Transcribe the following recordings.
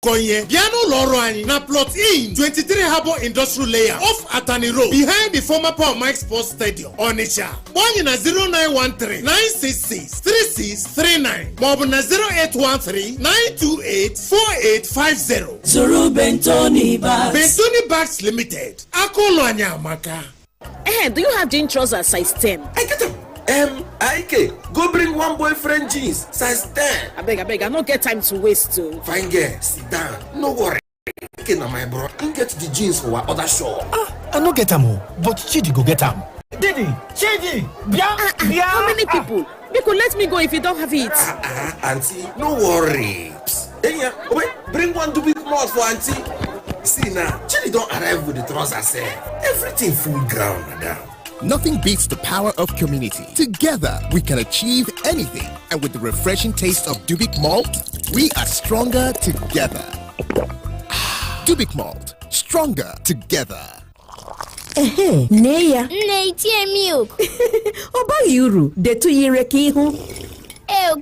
Konye, Piano Lorani, na plot in 23 Harbour Industrial Layer off Atani Road, behind the former Paul Mike Sports Stadium, Onitsha. One na 0913 966 3639. Mob na 0813 928 4850. Zuru Bentoni Bags. Bentoni Bags Limited. Akolo Anyamaka. Do you have jean trousers size 10? I get them. IK, go bring one boyfriend jeans, size 10. I beg, I don't get time to waste too. Fine girl, sit down. No worry. Okay, now my bro, you get the jeans for our other shop. I no get them, but Chidi go get them. Didi, Chidi, How many people? You could let me go if you don't have it. Auntie, no worry. Hey, wait, bring one to big mouth for auntie. See now, Chidi don't arrive with the trousers. Everything full ground, madam. Nothing beats the power of community. Together, we can achieve anything. And with the refreshing taste of Dubic Malt, we are stronger together. Dubic Malt, stronger together. Neya. Neitie milk. Oba yuru, de tu yire ki hu.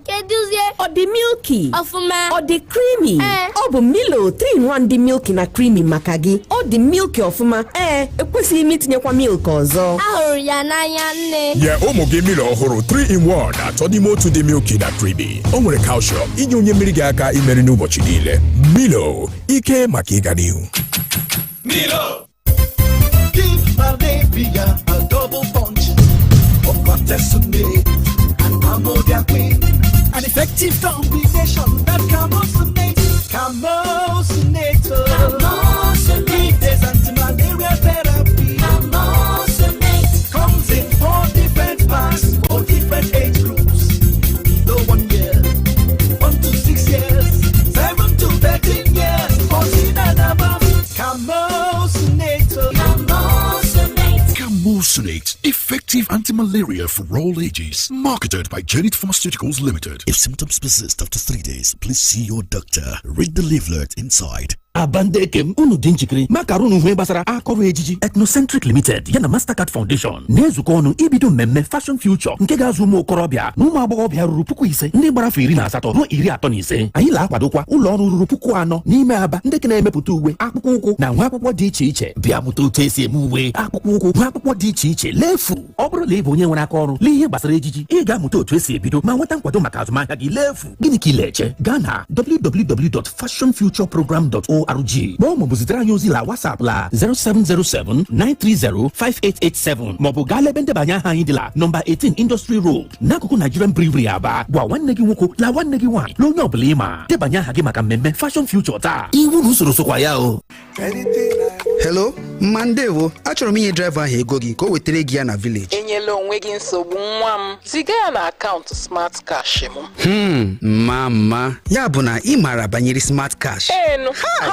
Keduzie. Or the milky. Ofuma. Or the creamy. Obu Milo 3-in-1 the milky na creamy makagi. Or the milky ofuma. Ekwesi imiti nyekwa milk ozo. Ahuru ya n'anya nne. Yeah, omoge Milo ohuru 3-in-1 atodimo to the milky na creamy. O nwere calcium inye onye mmiri ga aka imeri n'ụbọchị niile. Milo, ike maka ịga n'ihu. Milo. Give my baby a double punch of Contesumate and Ammonia Queen. An effective combination that Camosunate. It is anti-malaria therapy. Comes in 4 different packs for different age groups. No 1 year, 1 to 6 years, 7 to 13 years, 14 and above. Camosunate, effective anti-malaria for all ages. Marketed by Janet Pharmaceuticals Limited. If symptoms persist after 3 days, please see your doctor. Read the leaflet inside. Abandekem unu dinjikiri makarunu hwe basara akọrọ ejiji Ethnocentric Limited yana Mastercard Foundation na-ezukọ ọnụ ibido mmemme Fashion Future nke ga-azụ ụmụ okorobịa na ụmụ agbọghọbịa ruru 5,000 ndị gbara afọ 18 ruo 35. Anyị na-akwadokwa ụlọ ọrụ ruru 4,000 n'ime Aba ndị na-emepụta uwe akpụkpọ ụkwụ na nwa akwụkwọ dị iche iche bịa mụta otu esi eme uwe akpụkpọ ụkwụ nwa akwụkwọ dị iche iche lefu. Ọ bụrụ na ị bụ onye nwere aka ọrụ n'ihe gbasara ejiji ị ga-amụta otu esi ebido ma nweta nkwado maka azụmahịa gị lefu. Gịnị ka ị na-eche? Gaa na www.fashionfutureprogram.org maọbụ zitere anyị ozi la WhatsApp la 0707-930-5887 maọbụ gaa lebe ndebanye aha anyị dị la nọmba 18 Industry Road n'akụkụ Nigerian Brewery Aba. Gwa nwanne gị nwoke la nwanne gị nwaanyị na onye ọbụla ịma debanye aha gị maka mmemme Fashion Future taa. Iwu na usoro sokwa ya o. Hello, Mandewo. Achọrọ m inye driver ahụ ego gị ka o wetere gị ya na village. Enyela onwe gị nsogbu nwa m. Ziga ya na akaụntụ Smart Cash m. Mama. Ya bụ na ị maara banyere Smart Cash. Ha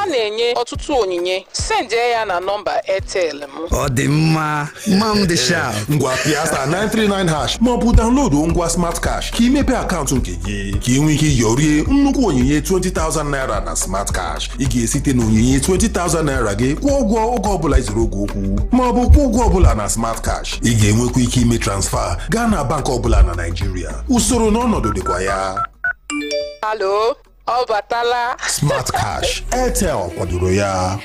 na-enye ọtụtụ onyinye. Sendie ya na nọmba Airtel m. Ọ dị mma. Mam dị sharp. Ngwa Piasta 939# ma ọ bụ download ngwa Smart Cash ka imepe akaụntụ nke gị ka ị nwee ike yorie nnukwu onyinye 20,000 naira na Smart Cash. Ị ga-esite na onyinye 20,000 naira gị kwụọ ụgwọ oge ọbụla izuru oge okwu ma ọ bụ kwụọ ụgwọ ọbụla na Smart Cash. Ị ga-enwekwa ike ime transfer gaa na bank ọbụla na Nigeria. Usoro na ọnọdụ dịkwa ya. Hello, ọ batala. Smart Cash, Airtel kwadoro ya.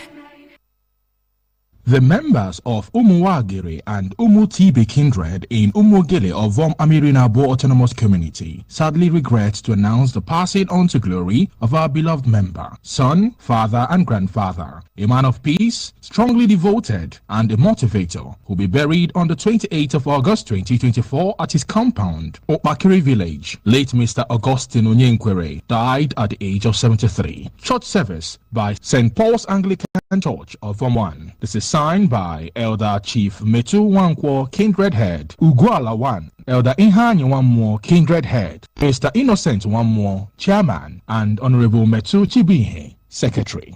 The members of Umuwagiri and Umutibi kindred in Umugele of Vom Amirinabo Autonomous Community sadly regret to announce the passing on to glory of our beloved member, son, father, and grandfather, a man of peace, strongly devoted, and a motivator, who will be buried on the 28th of August 2024 at his compound, Okmakiri Village. Late Mr. Augustine Onyenkwere died at the age of 73. Church service by St. Paul's Anglican Church of Vom 1. This is signed by Elder Chief Metu Wankwo, Kindred Head, Uguala 1, Elder Inhanyi Wanmo, Kindred Head, Mr. Innocent Wanmo, Chairman, and Honorable Metu Chibihe, Secretary.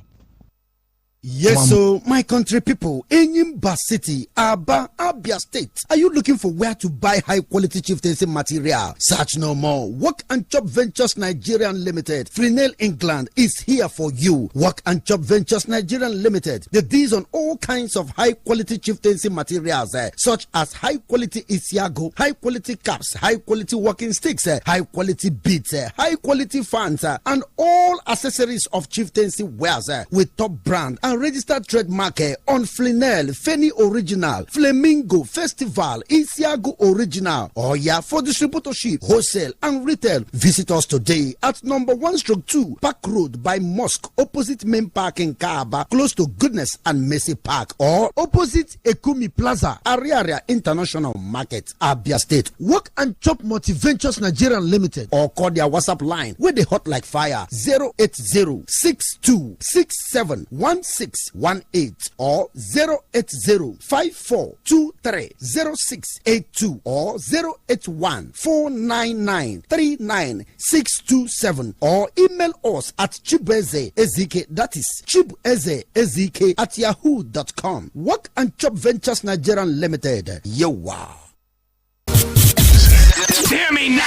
Yes, so my country people, Enyimba City, Aba, Abia State. Are you looking for where to buy high quality chieftaincy material? Search no more. Work and Chop Ventures Nigerian Limited, Fresnel, England is here for you. Work and Chop Ventures Nigerian Limited. They deals on all kinds of high quality chieftaincy materials, such as high quality Isiago, high quality caps, high quality walking sticks, high quality beads, high quality fans, and all accessories of chieftaincy wares with top brand and registered trademark on Fresnel, Feni Original, Flamingo Festival, Isiago Original. Oh yeah, for distributorship, wholesale and retail. Visit us today at number 1/2 Park Road by Mosque, opposite Main Park in Kaaba, close to Goodness and Mercy Park, or opposite Ekumi Plaza, Ariaria International Market, Abia State. Work and Chop Multiventures Nigerian Limited, or call their WhatsApp line where they hot like fire 08062671618 or 08054230682 or 08149939627 or email us at chibeze that is chibeze@yahoo.com. Work and Chop Ventures Nigerian Limited. Yowa. Hear me now.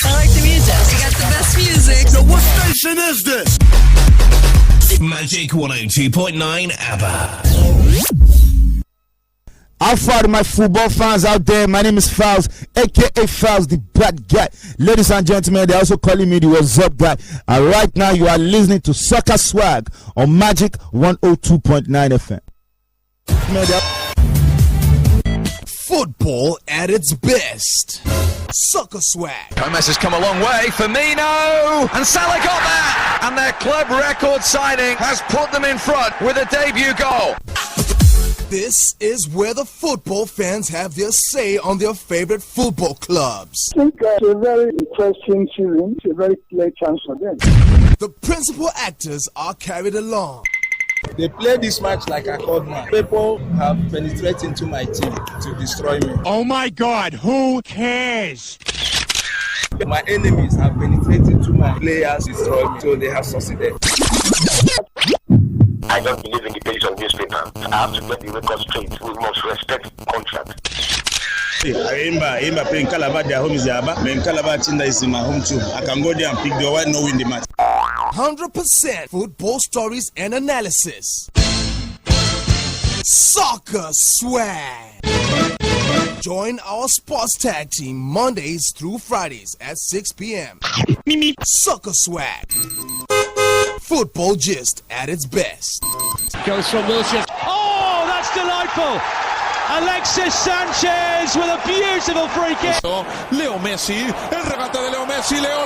I like the music. You got the best music. So what station is this? Magic 102.9 ABBA. How far my football fans out there? My name is Fouls, aka Fouls, the bad guy. Ladies and gentlemen, they're also calling me the What's Up guy. And right now, you are listening to Soccer Swag on Magic 102.9 FM. Football at its best. Soccer Swag. Gomez has come a long way. Firmino and Salah got that, and their club record signing has put them in front with a debut goal. This is where the football fans have their say on their favorite football clubs. I think it's a very interesting season. It's a very clear chance for them. The principal actors are carried along. They play this match like a cold man. People have penetrated into my team to destroy me. Oh my God, who cares? My enemies have penetrated into my players, destroy me, so they have succeeded. I don't believe in the page of newspaper. I have to get the record straight. We must respect contract. Imba playing Calabar, their home is Yaba. When Calabar Tinda is in my home too. I can go there and pick the one no win the match. 100% football stories and analysis. Soccer Swag. Join our sports tag team Mondays through Fridays at 6 p.m. Soccer Swag. Football gist at its best. Goes from Wilshere. Oh, that's delightful. Alexis Sanchez with a beautiful free kick. Leo Messi, el regate de Leo Messi, Leo.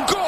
Gol!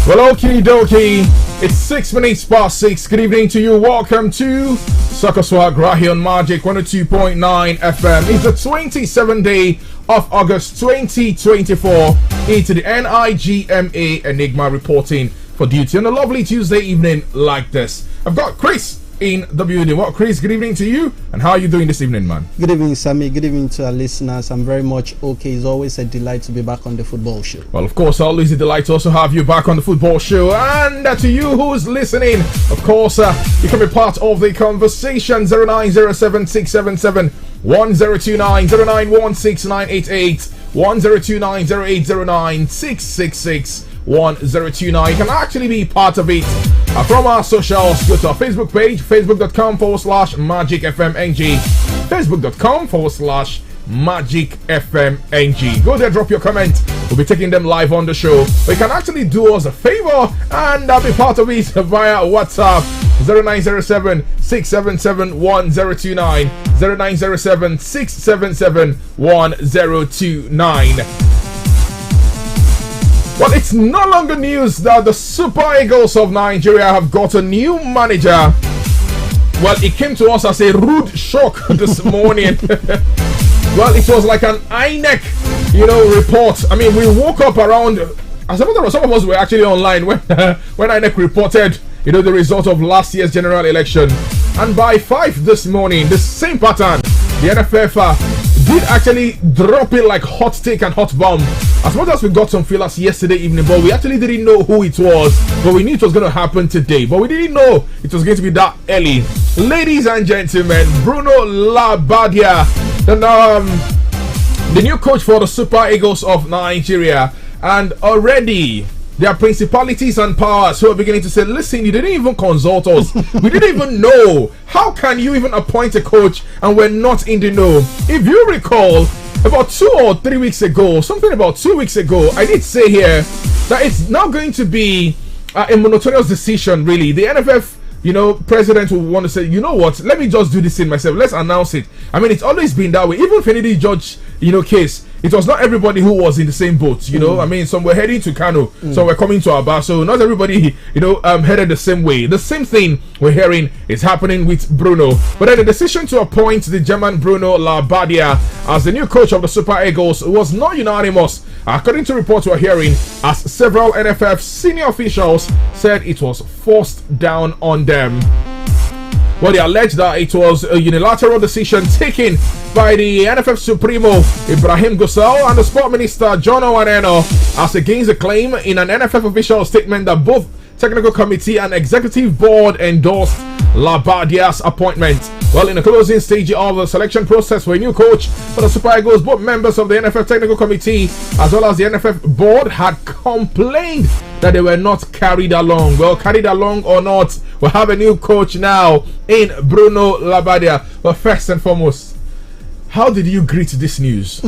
Well, okie dokie, it's 6 minutes past 6. Good evening to you. Welcome to Soccer Swag right here on Magic 102.9 FM. It's the 27th day of August 2024 into the NIGMA Enigma reporting for duty on a lovely Tuesday evening like this. I've got Chris in the building. Well, Chris, good evening to you, and how are you doing this evening, man? Good evening, Sammy. Good evening to our listeners. I'm very much okay. It's always a delight to be back on the football show. Well, of course, always a delight to also have you back on the football show. And to you who's listening, of course, you can be part of the conversation. 09076771029, 0916988, 10290809 666 1029. You can actually be part of it from our socials. Go to our Facebook page, facebook.com/MagicFmNG, facebook.com/MagicFmNG. Go there, drop your comment. We'll be taking them live on the show. But you can actually do us a favor and be part of it via WhatsApp 0907 677 1029, 0907 677 1029. Well, it's no longer news that the Super Eagles of Nigeria have got a new manager. Well, it came to us as a rude shock this morning. Well, it was like an INEC, report. I mean, we woke up around. I suppose some of us were actually online when INEC reported, the result of last year's general election. And by 5 this morning, the same pattern, the NFF did actually drop it like hot take and hot bomb. As much as we got some feelers yesterday evening, but we actually didn't know who it was. But we knew it was going to happen today. But we didn't know it was going to be that early. Ladies and gentlemen, Bruno Labbadia, the new coach for the Super Eagles of Nigeria. And already there are principalities and powers who are beginning to say, listen, you didn't even consult us. We didn't even know. How can you even appoint a coach and we're not in the know? If you recall, about 2 or 3 weeks ago, something about 2 weeks ago, I did say here that it's now going to be a monotonous decision, really. The NFF, president will want to say, you know what, let me just do this thing myself. Let's announce it. I mean, it's always been that way. Even Finidi George, case, it was not everybody who was in the same boat, I mean, some were heading to Kano, some were coming to Aba, so not everybody, headed the same way. The same thing we're hearing is happening with Bruno. But then the decision to appoint the German Bruno Labbadia as the new coach of the Super Eagles was not unanimous, according to reports we're hearing, as several NFF senior officials said it was forced down on them. Well, they allege that it was a unilateral decision taken by the NFF Supremo Ibrahim Gusau and the Sport Minister John Owaneno, as against a claim in an NFF official statement that both technical committee and executive board endorsed Labbadia's appointment. Well, in the closing stage of the selection process for a new coach for the Super Eagles, both members of the NFF technical committee as well as the NFF board had complained that they were not carried along. Well, carried along or not, we'll have a new coach now in Bruno Labbadia. But first and foremost, how did you greet this news?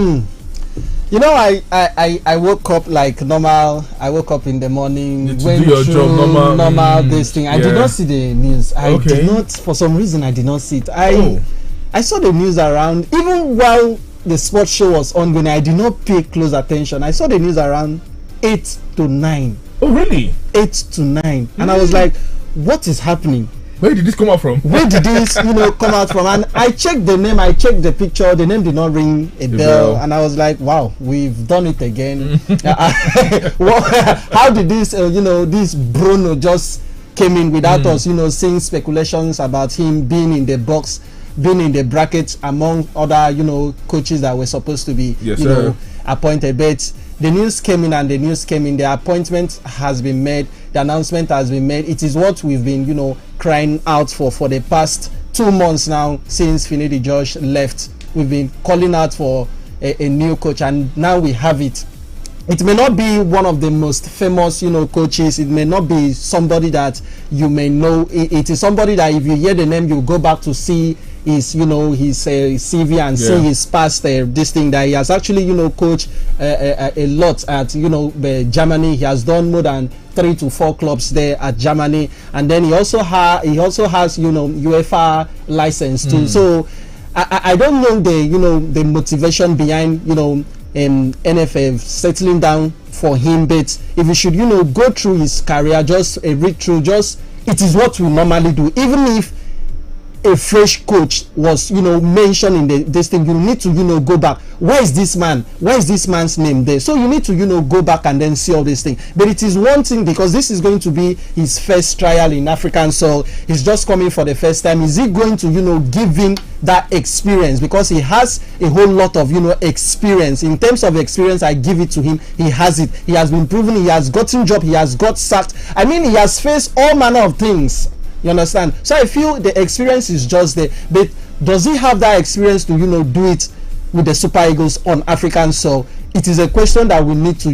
I woke up like normal. I woke up in the morning, went do your through job, normal this thing. I did not see the news. I did not, for some reason, I did not see it. I saw the news around, even while the sports show was ongoing, I did not pay close attention. I saw the news around 8 to 9. Oh, really? 8 to 9. And I was like, what is happening? Where did this come out from? Where did this, come out from? And I checked the name, I checked the picture, the name did not ring a bell, and I was like, wow, we've done it again. How did this, this Bruno just came in without us, seeing speculations about him being in the box, being in the brackets among other, coaches that were supposed to be, appointed. But the news came in, the appointment has been made, the announcement has been made. It is what we've been, crying out for the past 2 months now since Finidi George left. We've been calling out for a new coach, and now we have it. It may not be one of the most famous, coaches. It may not be somebody that you may know. It is somebody that if you hear the name, you go back to see his, his CV and see his past, this thing that he has actually, coached a lot at, Germany. He has done more than 3 to 4 clubs there at Germany, and then he also has, UEFA license too. So I don't know the motivation behind, NFF settling down for him, but if you should, go through his career, just a read through, it is what we normally do. Even if a fresh coach was mentioned in this thing, you need to go back. Where is this man? Where is this man's name there? So you need to go back and then see all these things. But it is one thing, because this is going to be his first trial in African soil. He's just coming for the first time. Is he going to give him that experience? Because he has a whole lot of experience. In terms of experience, I give it to him. He has it. He has been proven. He has gotten job. He has got sacked. I mean, he has faced all manner of things. You understand? So I feel the experience is just there. But does he have that experience to do it with the Super Eagles on African soil? It is a question that we need to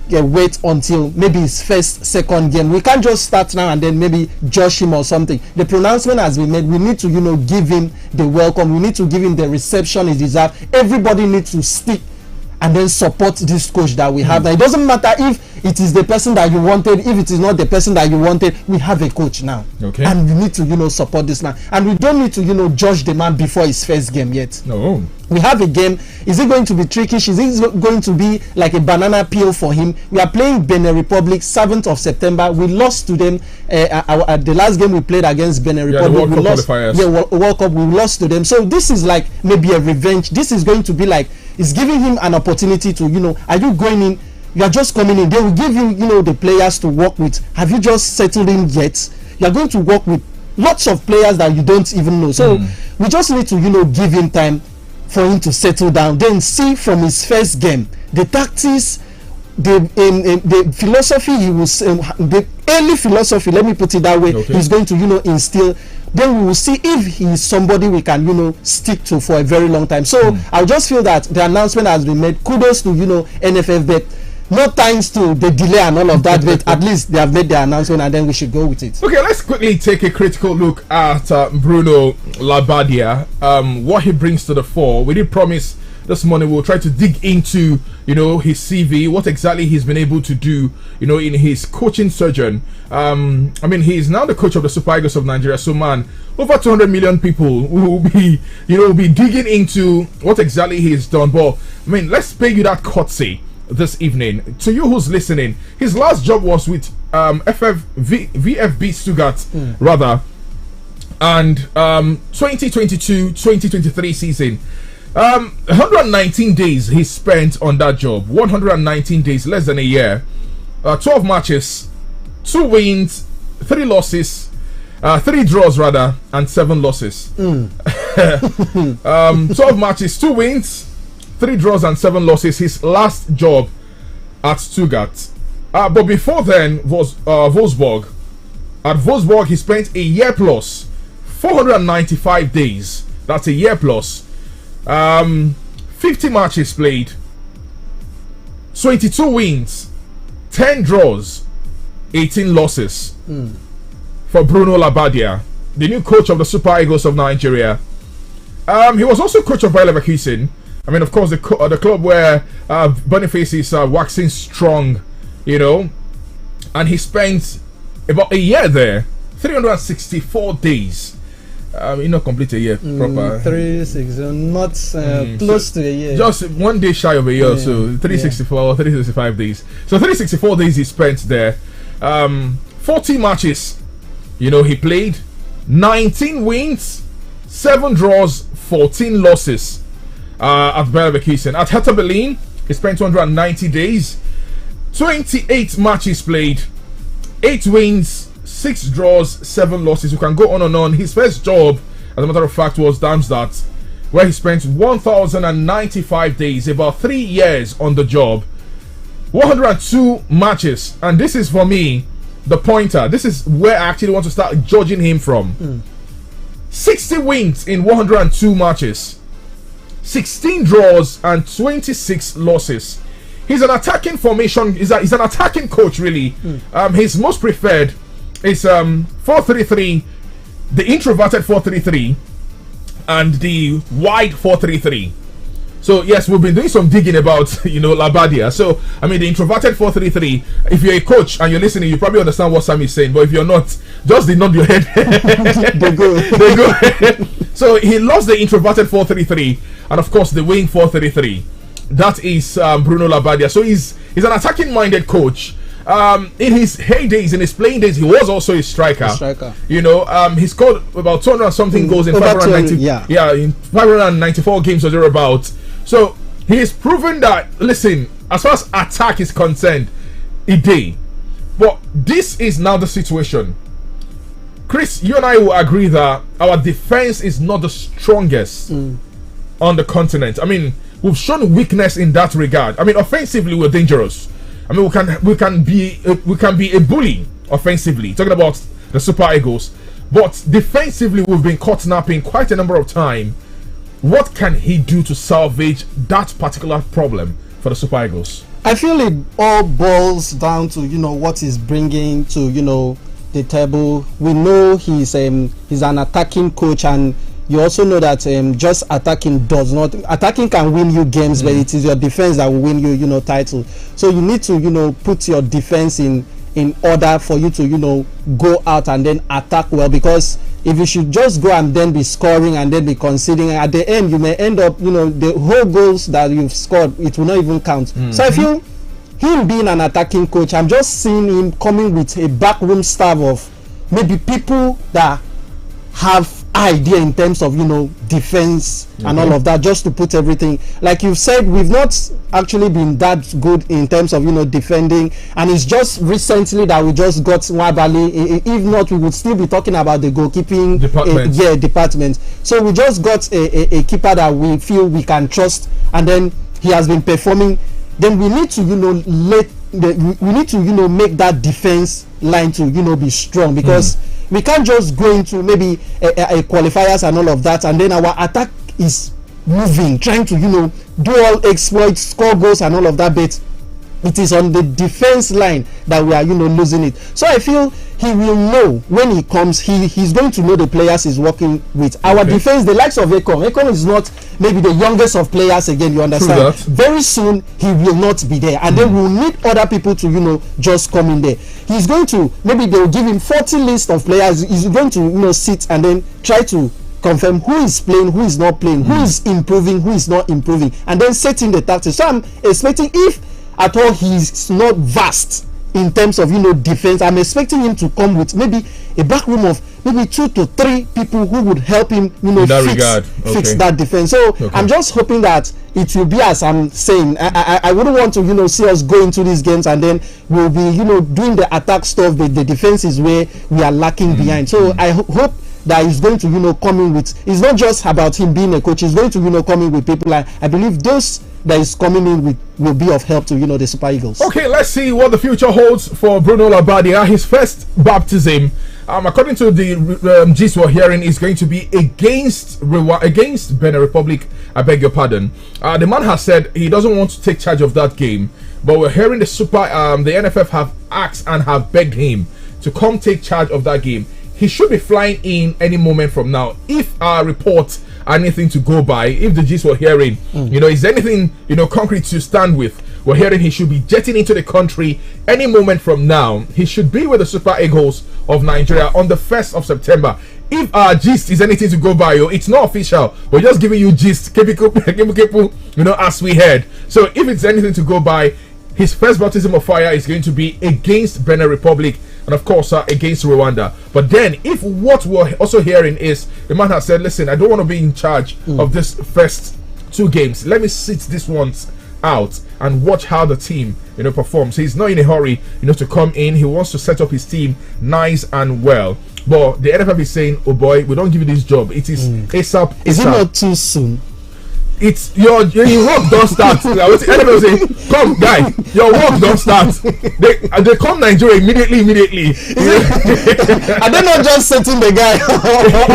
wait until maybe his first, second game. We can't just start now and then maybe judge him or something. The pronouncement has been made. We need to, give him the welcome. We need to give him the reception he deserves. Everybody needs to stick and then support this coach that we have. Now, it doesn't matter if it is the person that you wanted, if it is not the person that you wanted. We have a coach now, okay, and we need to, support this man. And we don't need to, judge the man before his first game yet. No. We have a game. Is it going to be tricky? Is it going to be like a banana peel for him? We are playing Benin Republic 7th of September. We lost to them at the last game we played against Benin Republic. The World Cup qualifiers. World Cup. We lost to them. So this is like maybe a revenge. This is going to be like, it's giving him an opportunity to, are you going in? You are just coming in. They will give you, the players to work with. Have you just settled in yet? You are going to work with lots of players that you don't even know. So we just need to, give him time for him to settle down, then see from his first game the tactics, the philosophy he was, the early philosophy, let me put it that way, he's going to instill. Then we will see if he's somebody we can stick to for a very long time. So I just feel that the announcement has been made. Kudos to NFF, but no thanks to the delay and all of that, but at least they have made the announcement and then we should go with it. Okay, let's quickly take a critical look at Bruno Labbadia, what he brings to the fore. We did promise this morning we'll try to dig into, his CV, what exactly he's been able to do, in his coaching sojourn. He's now the coach of the Super Eagles of Nigeria. So, man, over 200 million people will be, digging into what exactly he's done. But, let's pay you that courtesy this evening. To you who's listening, his last job was with VfB Stuttgart, rather, and 2022-2023 season. 119 days he spent on that job. 119 days, less than a year. 12 matches, 2 wins, 3 losses, 3 draws rather, and 7 losses. 12 matches, 2 wins, 3 draws, and 7 losses. His last job at Stuttgart. But before then was Wolfsburg. At Wolfsburg, he spent a year plus, 495 days. That's a year plus. 50 matches played, 22 wins, 10 draws, 18 losses for Bruno Labbadia, the new coach of the Super Eagles of Nigeria. He was also coach of Bayer Leverkusen. Of course, the club where Boniface is waxing strong, and he spent about a year there, 364 days. Not complete a year proper. 360, not close to a year. Just 1 day shy of a year, so 364 or 365 days. So 364 days he spent there. 40 matches, he played. 19 wins, 7 draws, 14 losses at Bayer Leverkusen. At Hertha Berlin, he spent 290 days. 28 matches played, 8 wins, 6 draws, 7 losses. You can go on and on. His first job, as a matter of fact, was Darmstadt, where he spent 1,095 days, about 3 years on the job. 102 matches, and this is for me the pointer. This is where I actually want to start judging him from. 60 wins in 102 matches, 16 draws, and 26 losses. He's an attacking formation. He's an attacking coach, really. His most preferred is 4-3-3, the introverted 4-3-3, and the wide 4-3-3. So yes, we've been doing some digging about Labbadia. So the introverted 4-3-3. If you're a coach and you're listening, you probably understand what Sam is saying. But if you're not, just nod your head. They go. So he loves the introverted 4-3-3, and of course the wing 4-3-3. That is Bruno Labbadia. So he's an attacking-minded coach. In his heydays, in his playing days, he was also a striker. He scored about 200 and something goals in 590. In 594 games or thereabouts. So he has proven that. Listen, as far as attack is concerned, it did. But this is now the situation. Chris, you and I will agree that our defense is not the strongest on the continent. We've shown weakness in that regard. Offensively, we're dangerous. We can be a bully offensively, talking about the Super Eagles, but defensively we've been caught napping quite a number of times. What can he do to salvage that particular problem for the Super Eagles? I feel it all boils down to what he's bringing to the table. We know he's an attacking coach, and you also know that just attacking can win you games, but it is your defense that will win you title. So you need to put your defense in order for you to go out and then attack well, because if you should just go and then be scoring and then be conceding, at the end you may end up the whole goals that you've scored, it will not even count. So I feel him being an attacking coach, I'm just seeing him coming with a backroom staff of maybe people that have idea in terms of defense and all of that, just to put everything, like you've said, we've not actually been that good in terms of defending, and it's just recently that we just got Nwabali. If not, we would still be talking about the goalkeeping department. So we just got a keeper that we feel we can trust, and then he has been performing. Then we need to make that defense line to be strong, because we can't just go into maybe a qualifiers and all of that, and then our attack is moving, trying to do all exploits, score goals and all of that, but it is on the defense line that we are losing it. So I feel he will know when he comes, he's going to know the players he's working with. Our defense, the likes of Ekong is not maybe the youngest of players again, you understand. Very soon he will not be there, and then we'll need other people to just come in there. He's going to, maybe they'll give him 40 list of players. He's going to sit and then try to confirm who is playing, who is not playing, who is improving, who is not improving, and then setting the tactics. So I'm expecting, if at all he's not vast in terms of defense, I'm expecting him to come with maybe a back room of maybe 2 to 3 people who would help him fix that defense. So I'm just hoping that it will be as I'm saying. I wouldn't want to see us go into these games and then we'll be doing the attack stuff, but the defense is where we are lacking behind. So I hope that he's going to come in with, it's not just about him being a coach, he's going to come in with people. I believe those that is coming in with will be of help to the Super Eagles. Okay, let's see what the future holds for Bruno Labbadia. His first baptism, according to the gist we're hearing, is going to be against Benin Republic. I beg your pardon. The man has said he doesn't want to take charge of that game, but we're hearing the NFF have asked and have begged him to come take charge of that game. He should be flying in any moment from now. If our reports are anything to go by, if the gist we're hearing, is anything concrete to stand with, we're hearing he should be jetting into the country any moment from now. He should be with the Super Eagles of Nigeria on the 1st of September. If our gist is anything to go by, it's not official. We're just giving you gist, as we heard. So if it's anything to go by, his first baptism of fire is going to be against Benin Republic, and of course against Rwanda. But then, if what we're also hearing is the man has said, listen, I don't want to be in charge of this first 2 games. Let me sit this ones out and watch how the team performs. He's not in a hurry to come in. He wants to set up his team nice and well. But the NFF is saying, oh boy, we don't give you this job. It is ASAP. Is it not too soon? It's your work don't start. NFF say, come guy, your work don't start. They come Nigeria immediately. Are they not just setting the guy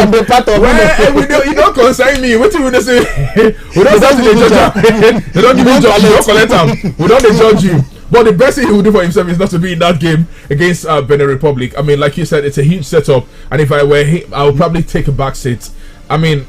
on the part of you don't concern me. What do you say? We don't start the judge. They don't give you job. You don't collect them. We don't judge you. But the best thing he will do for himself is not to be in that game against Benin Republic. I mean, like you said, it's a huge setup, and if I were him, I would probably take a back seat. I mean,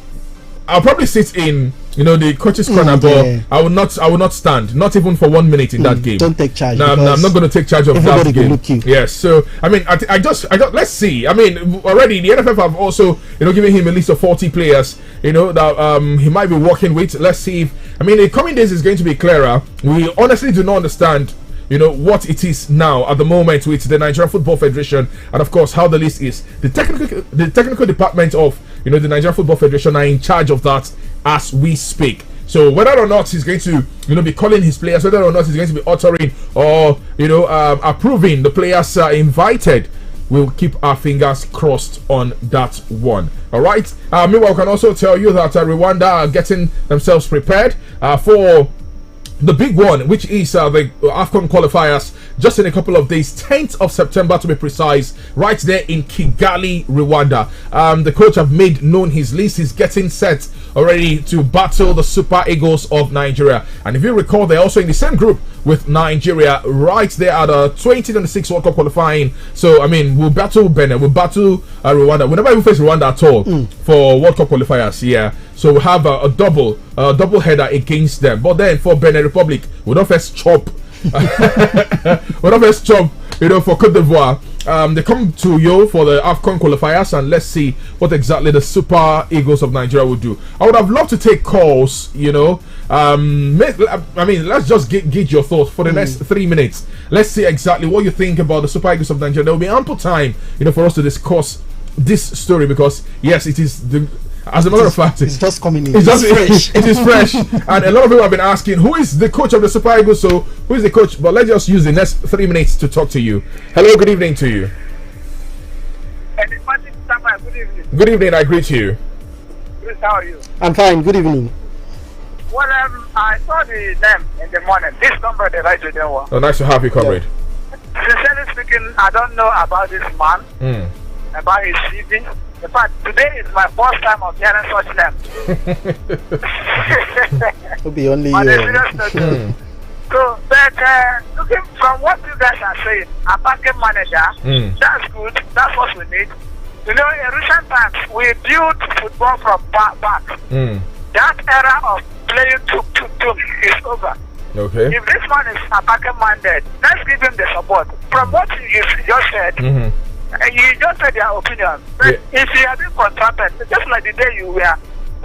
I'll probably sit in the coach's corner, but I will not stand, not even for 1 minute in that game. Don't take charge. No, I'm not going to take charge of that game. Yes, so I mean, I just let's see. I mean, already the NFF have also given him a list of 40 players that he might be working with. Let's see if the coming days is going to be clearer. We honestly do not understand what it is now at the moment with the Nigerian Football Federation, and of course how the list is. The technical department of the Nigerian Football Federation are in charge of that as we speak. So whether or not he's going to be calling his players, whether or not he's going to be uttering or approving the players invited, we'll keep our fingers crossed on that one. All right. Meanwhile, I can also tell you that Rwanda are getting themselves prepared for the big one, which is the AFCON qualifiers, just in a couple of days, 10th of September to be precise, right there in Kigali, Rwanda. The coach have made known his list. He's getting set already to battle the Super Eagles of Nigeria. And if you recall, they're also in the same group with Nigeria, right there at the 2026 World Cup qualifying. So, I mean, we'll battle Benin, we'll battle Rwanda. We'll never even face Rwanda at all for World Cup qualifiers, yeah. So we have a double header against them. But then for Benin Republic, we don't first chop. We don't first chop, for Cote d'Ivoire. They come to Yo for the AFCON qualifiers, and let's see what exactly the Super Eagles of Nigeria will do. I would have loved to take calls, I mean, let's just get your thoughts for the next 3 minutes. Let's see exactly what you think about the Super Eagles of Nigeria. There will be ample time, for us to discuss this story, because yes, it is as a matter of fact, it's just coming in. It's fresh. It is fresh, and a lot of people have been asking, who is the coach of the Super Eagles? So, who is the coach? But let's just use the next 3 minutes to talk to you. Hello, good evening to you. Good evening. Good evening. I greet you. Chris, how are you? I'm fine. Good evening. Well, I saw the name in the morning. This number they write to them. Oh, nice to have you, comrade. Sincerely speaking, I don't know about this man, about his CV. In fact, today is my first time of hearing such name. It'll be only on a serious note. So, but looking from what you guys are saying, a backing manager, that's good. That's what we need. In recent times, we built football from back. That era of playing to is over. Okay. If this man is attacking minded, let's give him the support. From what you just said, you just said your opinion. But if you have been contracted, just like the day you were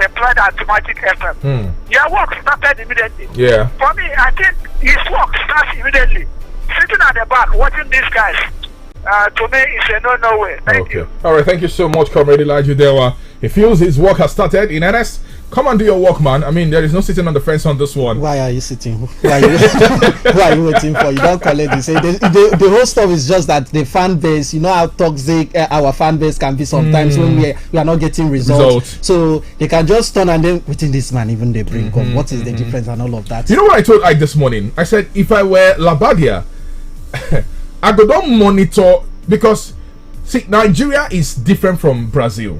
employed at Magic FM, your work started immediately. Yeah. For me, I think his work starts immediately. Sitting at the back, watching these guys, to me, it's a no way. Thank you. All right, thank you so much, Comrade Elijah Dewa. He feels his work has started in earnest. Come and do your work, man. I mean, there is no sitting on the fence on this one. Why are you sitting? Why are you waiting for? You don't collect this. The whole stuff is just that the fan base, you know how toxic our fan base can be sometimes when we are not getting results. So they can just turn and then within this man, even they bring up what is the difference and all of that. You know what I told Ike this morning? I said, if I were Labadia, I go don't monitor, because see, Nigeria is different from Brazil.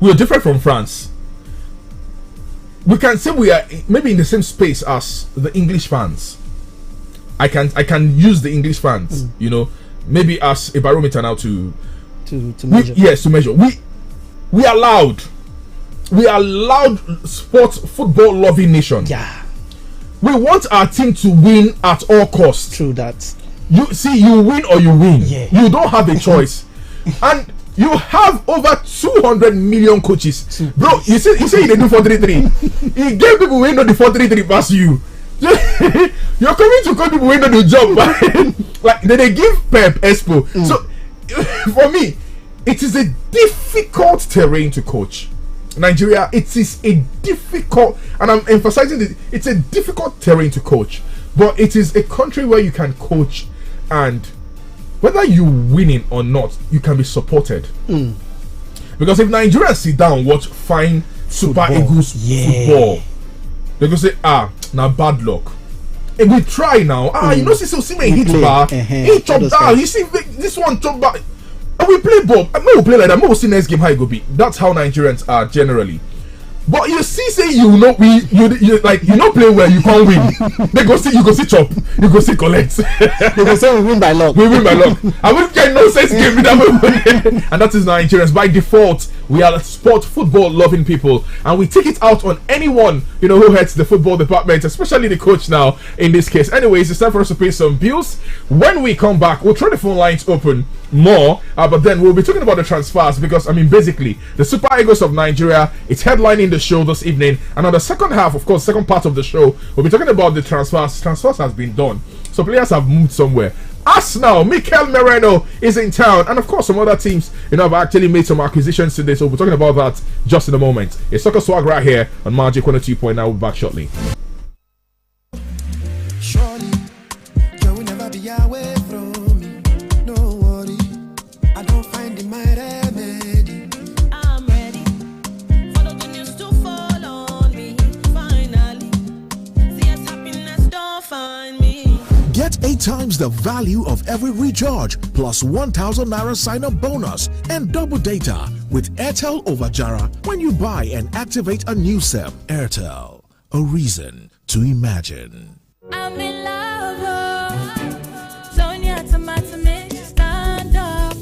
We are different from France. We can say we are maybe in the same space as the English fans. I can use the English fans, maybe as a barometer now to measure. Yes, to measure. We are loud. We are loud football loving nation. Yeah. We want our team to win at all costs. True that. You see, you win or you win. Yeah. You don't have a choice. And you have over 200 million coaches. Bro, you say they do 4-3-3. He gave people who know the 4-3-3 pass you. You're coming to call people who know the job. Like, they give Pep Expo. So, for me, it is a difficult terrain to coach. Nigeria, it is a difficult, and I'm emphasizing this, it's a difficult terrain to coach. But it is a country where you can coach, and whether you winning or not, you can be supported. Because if Nigerians sit down and watch fine Super Eagles football, they go say, now bad luck. And we try now. You know, see me hit bar, he chop down. You see this one chop back. And we play ball. I will play like that. I will see next game how it go be. That's how Nigerians are generally. But you see, say you know you not play well, you can't win. They go see, you go see chop, you go see collect. They go say we win by luck. We win by luck. I wouldn't get no sense game with that. And that is Nigerians by default. We are football loving people, and we take it out on anyone who heads the football department, especially the coach now in this case. Anyways, it's time for us to pay some bills. When we come back, we'll try the phone lines open more, but then we'll be talking about the transfers, because I mean, basically the Super Eagles of Nigeria, it's headlining the show this evening, and on the second half, of course, second part of the show, we'll be talking about the transfers. Transfers has been done, so players have moved somewhere. Us now, Mikel Merino is in town, and of course some other teams have actually made some acquisitions today, so we'll be talking about that just in a moment. It's Soccer Swag right here on Magic 102.9. We'll be back shortly. Get 8 times the value of every recharge plus 1,000 naira sign-up bonus and double data with Airtel over Jara when you buy and activate a new SIM. Airtel, a reason to imagine. I'm in love. Sonia tomato mix, stand up.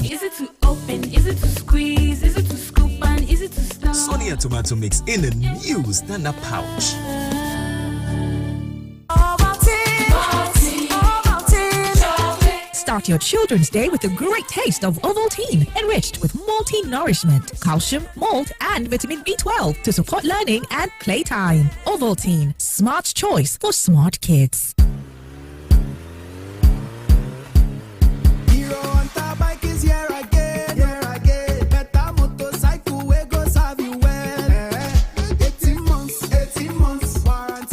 Easy to open, easy to squeeze, easy to scoop and easy to stir. Sonia tomato mix in a new stand-up pouch. Start your children's day with a great taste of Ovaltine, enriched with multi-nourishment, calcium, malt, and vitamin B12 to support learning and playtime. Ovaltine, smart choice for smart kids. Bike is here again, better motorcycle we go serve you well. 18 months, warranty, 18 months, warranty.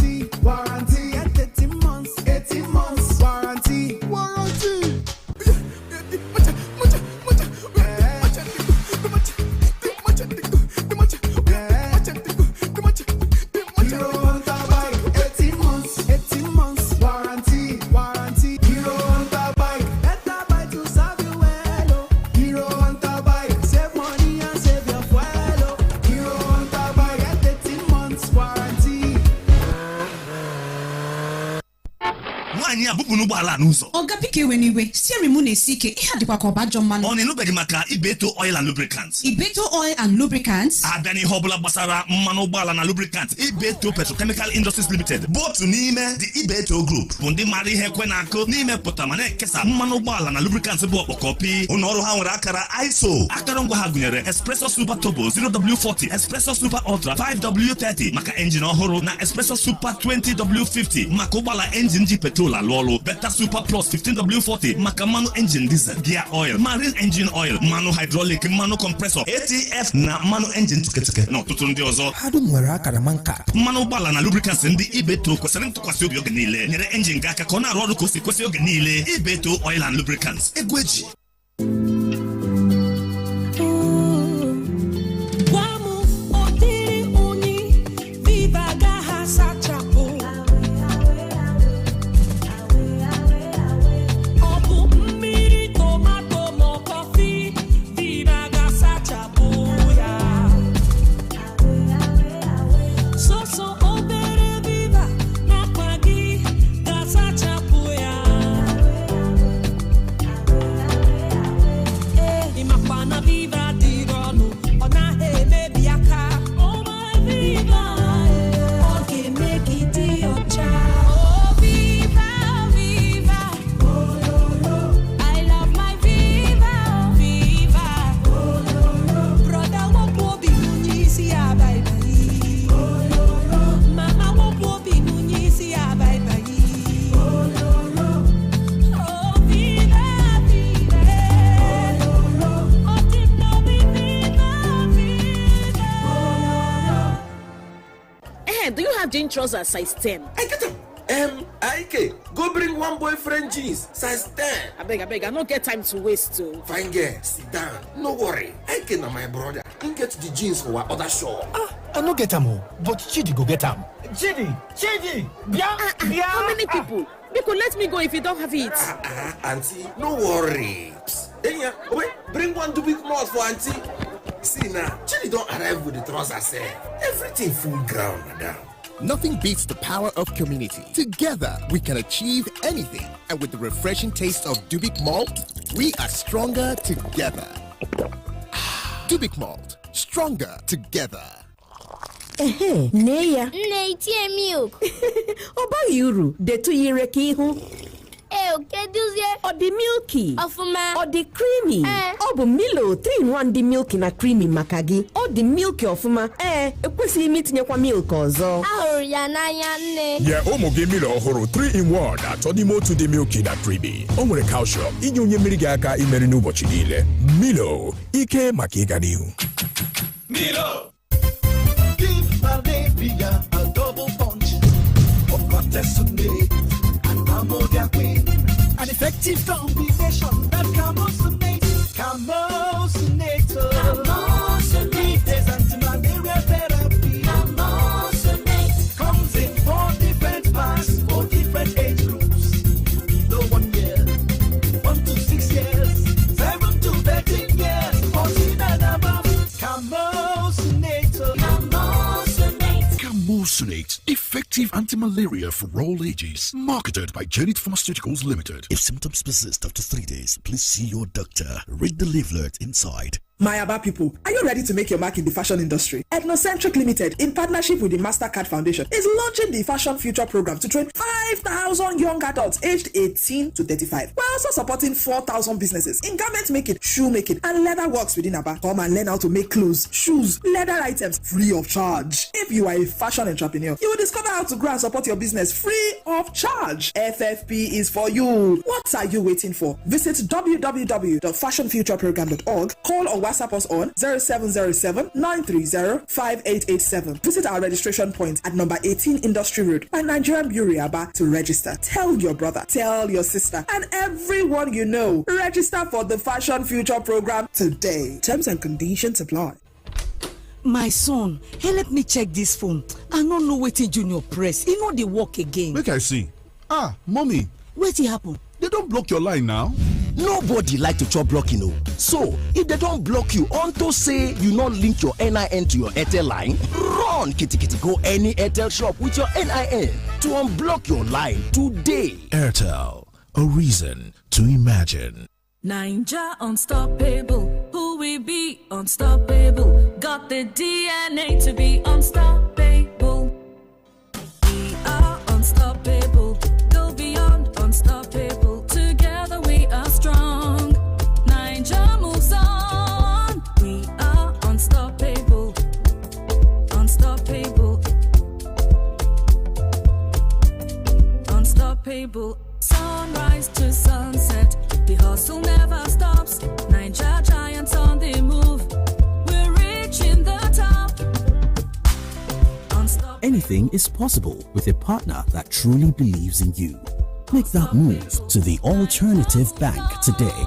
Oga pike weniwe, siri mu na-esi ike ihe adịkwa ka ọbajọ mmanụ. Ọ na-enubeghị maka Ibeto Oil and Lubricants. Ibeto Oil and Lubricants? Abịa n'ihe ọbụla gbasara mmanụ ụgbọala na lubricant, Ibeto Petrochemical Industries Limited bụ otu n'ime the Ibeto Group bụ ndị mara ihe ekwe na-akụ n'ime pụta ma na-ekesa mmanụ ụgbọala na lubricants bụ ọkpọkọpi. Ụlọ ọrụ ha nwere akara ISO. Akụrụngwa ha gụnyere Espresso Super Turbo 0W40, Espresso Super Ultra 5W30 maka engine ọhụrụ na Espresso Super 20W50 maka ụgbọala engine ji petrol alụ ọrụ. Beta Super Plus 15W40 maka mmanụ engine diesel, gear oil, marine engine oil, mmanụ hydraulic, mmanụ compressor, ATF na mmanụ engine tuketeke na ọtụtụ ndị ọzọ. Ha dum nwere akara manka. Mmanụ ụgbọala na lubricants ndị Ibeto kwesịrị ntụkwasị obi oge niile, nyere engine gị aka ka ọ na-arụ ọrụ ka o si kwesị oge niile. Ibeto Oil and Lubricants, egwu eji. Jean trousers size 10. I get them. IK, go bring one boyfriend jeans size 10. I beg, I don't get time to waste too. Fine girl, sit down. No worry. IK na my brother. He get the jeans for our other shop. I no get them, but Chidi go get them. Chidi, yeah. How many people? You could let me go if you don't have it. Auntie, no worry. Hey, wait, bring one to big mouth for Auntie. See now, Chidi don't arrive with the trousers. Everything full ground, madam. Nothing beats the power of community. Together, we can achieve anything. And with the refreshing taste of Dubik Malt, we are stronger together. Dubik Malt, stronger together. Neya. Nne milk. Oba yuru, de tu yireke ihu. Or the milky, Ofuma, or the creamy, or the Milo 3-in-1 the milky na creamy makagi, or the milky ofuma, ekwesi meet nyekwa milk ozo. Yeah, Omoge Milo Horo 3-in-1 Atodimo to the milky na creamy. Omre calcium, inyo mirigaka imeri n'ụbọchị niile. Milo, ike maka ịganihu. Milo. Give my baby a double punch of Contesune and Ammonia Queen. An effective combination that Camosunator. There's anti-malaria therapy. Comes in 4 different parts for different age groups. anti-malaria for all ages. Marketed by Janet Pharmaceuticals Limited. If symptoms persist after 3 days, please see your doctor. Read the leaflet inside. My Aba people, are you ready to make your mark in the fashion industry? Ethnocentric Limited, in partnership with the Mastercard Foundation, is launching the Fashion Future Program to train 5,000 young adults aged 18 to 35. We're also supporting 4,000 businesses in garment making, shoe making, and leather works within Aba. Come and learn how to make clothes, shoes, leather items free of charge. If you are a fashion entrepreneur, you will discover how to grow and support your business free of charge. FFP is for you. What are you waiting for? Visit www.fashionfutureprogram.org, call or WhatsApp us on 0707-930-5887. Visit our registration point at number 18 Industry Road by Nigerian Bureau Aba to register. Tell your brother, tell your sister, and everyone you know. Register for the Fashion Future Program today. Terms and conditions apply. My son, hey, let me check this phone. I don't know wetin Junior press. E no dey work again. Make I see. Ah, mommy. Wetin happen? They don't block your line now. Nobody like to chop blocking, no. So, if they don't block you unto say you not link your NIN to your Airtel line, run kitty go any Airtel shop with your NIN to unblock your line today. Airtel, a reason to imagine. Ninja unstoppable, who we be unstoppable, got the DNA to be unstoppable. We are unstoppable, go beyond unstoppable, together we are strong. Ninja moves on, we are unstoppable, unstoppable, unstoppable. Sunrise to sunset, the hustle never stops. Ninja giants on the move, we're reaching the top. Anything is possible with a partner that truly believes in you. Make that move to the Alternative Bank today.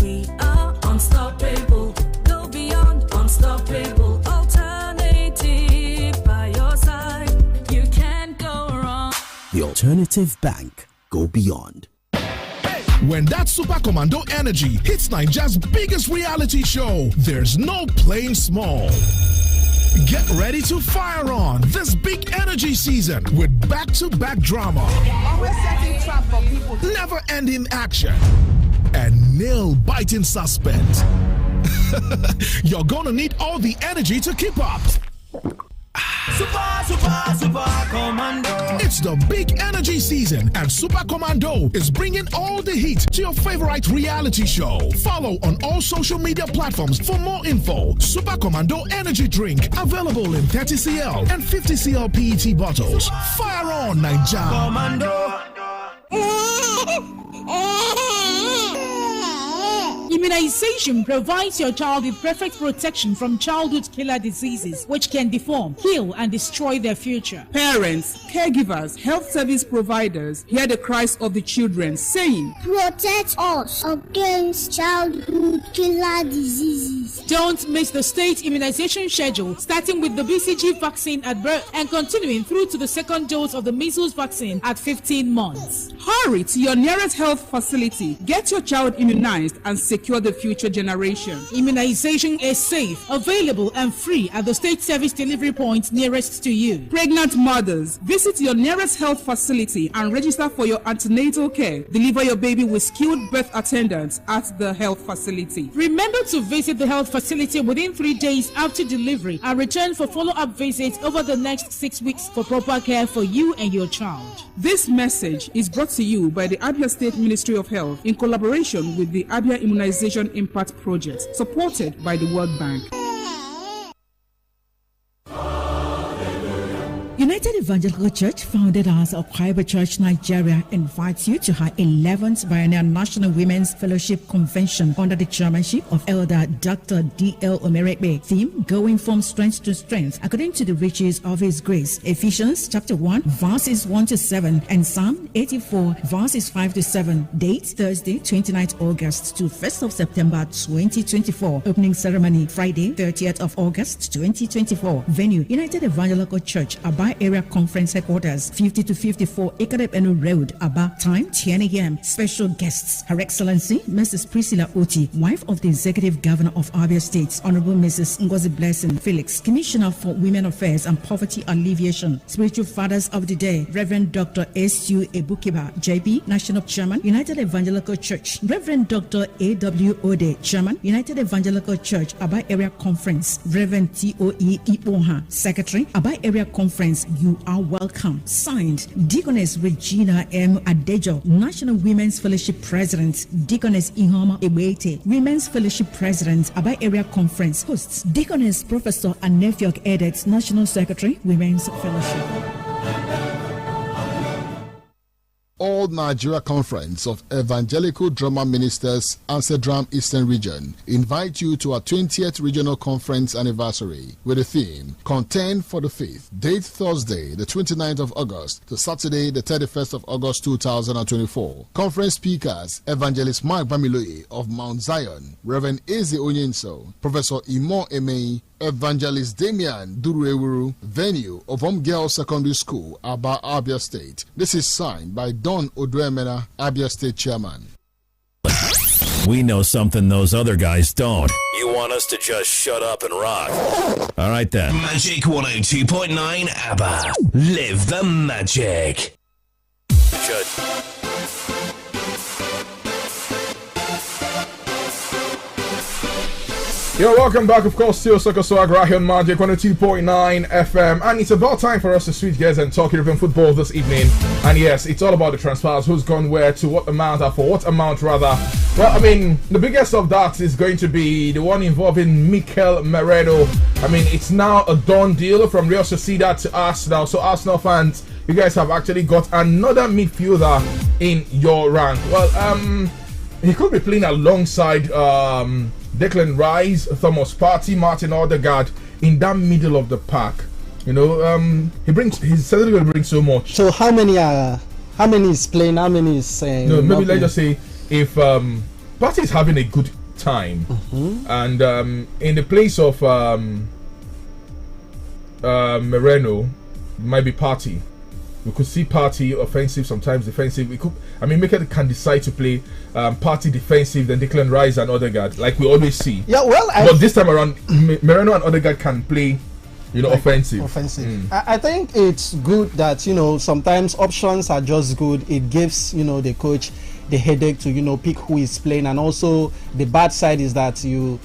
We are unstoppable, go beyond unstoppable. Alternative by your side, you can't go wrong. The Alternative Bank. Go beyond. When that Super Commando energy hits Nigeria's biggest reality show, there's no playing small. Get ready to fire on this big energy season with back-to-back drama, always setting trap for people, never-ending action, and nail-biting suspense. You're gonna need all the energy to keep up. Super Commando. It's the big energy season, and Super Commando is bringing all the heat to your favorite reality show. Follow on all social media platforms for more info. Super Commando energy drink available in 30cl and 50cl PET bottles. Fire on, Nigeria. Commando. Immunization provides your child with perfect protection from childhood killer diseases which can deform, kill, and destroy their future. Parents, caregivers, health service providers hear the cries of the children saying, "Protect us against childhood killer diseases." Don't miss the state immunization schedule, starting with the BCG vaccine at birth and continuing through to the second dose of the measles vaccine at 15 months. Hurry to your nearest health facility. Get your child immunized and secure the future generation. Immunization is safe, available, and free at the state service delivery points nearest to you. Pregnant mothers, visit your nearest health facility and register for your antenatal care. Deliver your baby with skilled birth attendants at the health facility. Remember to visit the health facility within 3 days after delivery and return for follow-up visits over the next 6 weeks for proper care for you and your child. This message is brought to you by the Abia State Ministry of Health in collaboration with the Abia Immunization Impact Project, supported by the World Bank. United Evangelical Church, founded as a private church Nigeria, invites you to her 11th Biennial National Women's Fellowship Convention under the chairmanship of Elder Dr. D.L. Omerekbe. Theme: Going from Strength to Strength, according to the riches of His grace. Ephesians chapter 1, verses 1 to 7, and Psalm 84, verses 5 to 7. Date: Thursday, 29th August to 1st of September 2024. Opening ceremony: Friday, 30th of August 2024. Venue: United Evangelical Church, Aba Area Conference Headquarters, 50 to 54 Ikadep Enu Road, Aba. Time 10 a.m. Special guests: Her Excellency Mrs. Priscilla Oti, wife of the Executive Governor of Abia State, Honorable Mrs. Ngozi Blessing Felix, Commissioner for Women Affairs and Poverty Alleviation. Spiritual Fathers of the Day: Reverend Dr. S.U. Ebukiba, JP, National Chairman, United Evangelical Church; Reverend Dr. A.W. Ode, Chairman, United Evangelical Church, Aba Area Conference; Reverend T.O.E. Ipoha, Secretary, Aba Area Conference. You are welcome. Signed, Deaconess Regina M. Adejo, National Women's Fellowship President; Deaconess Ihoma Ebete, Women's Fellowship President, Aba Area Conference. Hosts: Deaconess Professor Anefiok Edet, National Secretary, Women's Fellowship. All Nigeria Conference of Evangelical Drama Ministers, Amsterdam Eastern Region, invite you to our 20th Regional Conference Anniversary with the theme Contend for the Faith. Date Thursday, the 29th of August to Saturday, the 31st of August 2024. Conference speakers: Evangelist Mark Bamiloye of Mount Zion, Reverend Eze Onyenso, Professor Imo Emei, Evangelist Damian Duruewuru. Venue: Ovom Girls Secondary School, Aba, Abia State. This is signed by Don Oduemena, Abia State Chairman. We know something those other guys don't. You want us to just shut up and rock. All right then. Magic 102.9 ABBA. Live the magic. Shut. Yo, welcome back, of course, to Soccer Swag right here on Magic 102.9 FM. And it's about time for us to switch gears and talk European football this evening. And yes, it's all about the transfers, who's gone where, to what amount, or for what amount rather. Well, I mean, the biggest of that is going to be the one involving Mikel Merino. I mean, it's now a done deal from Real Sociedad to Arsenal. So Arsenal fans, you guys have actually got another midfielder in your rank. Well, he could be playing alongside Declan Rice, Thomas Partey, Martin Odegaard in that middle of the pack. You know, he's certainly going to bring so much. So how many is playing? How many is no, maybe let's just say if Partey is having a good time, and in the place of Moreno, it might be Partey. We could see Partey offensive, sometimes defensive. We could, I mean, Mikel can decide to play Partey defensive, then Declan Rice and Odegaard, like we always see. Yeah, well, but this time around, Moreno and Odegaard can play, you know, like offensive. I think it's good that, you know, sometimes options are just good. It gives, you know, the coach the headache to, you know, pick who is playing, and also the bad side is that you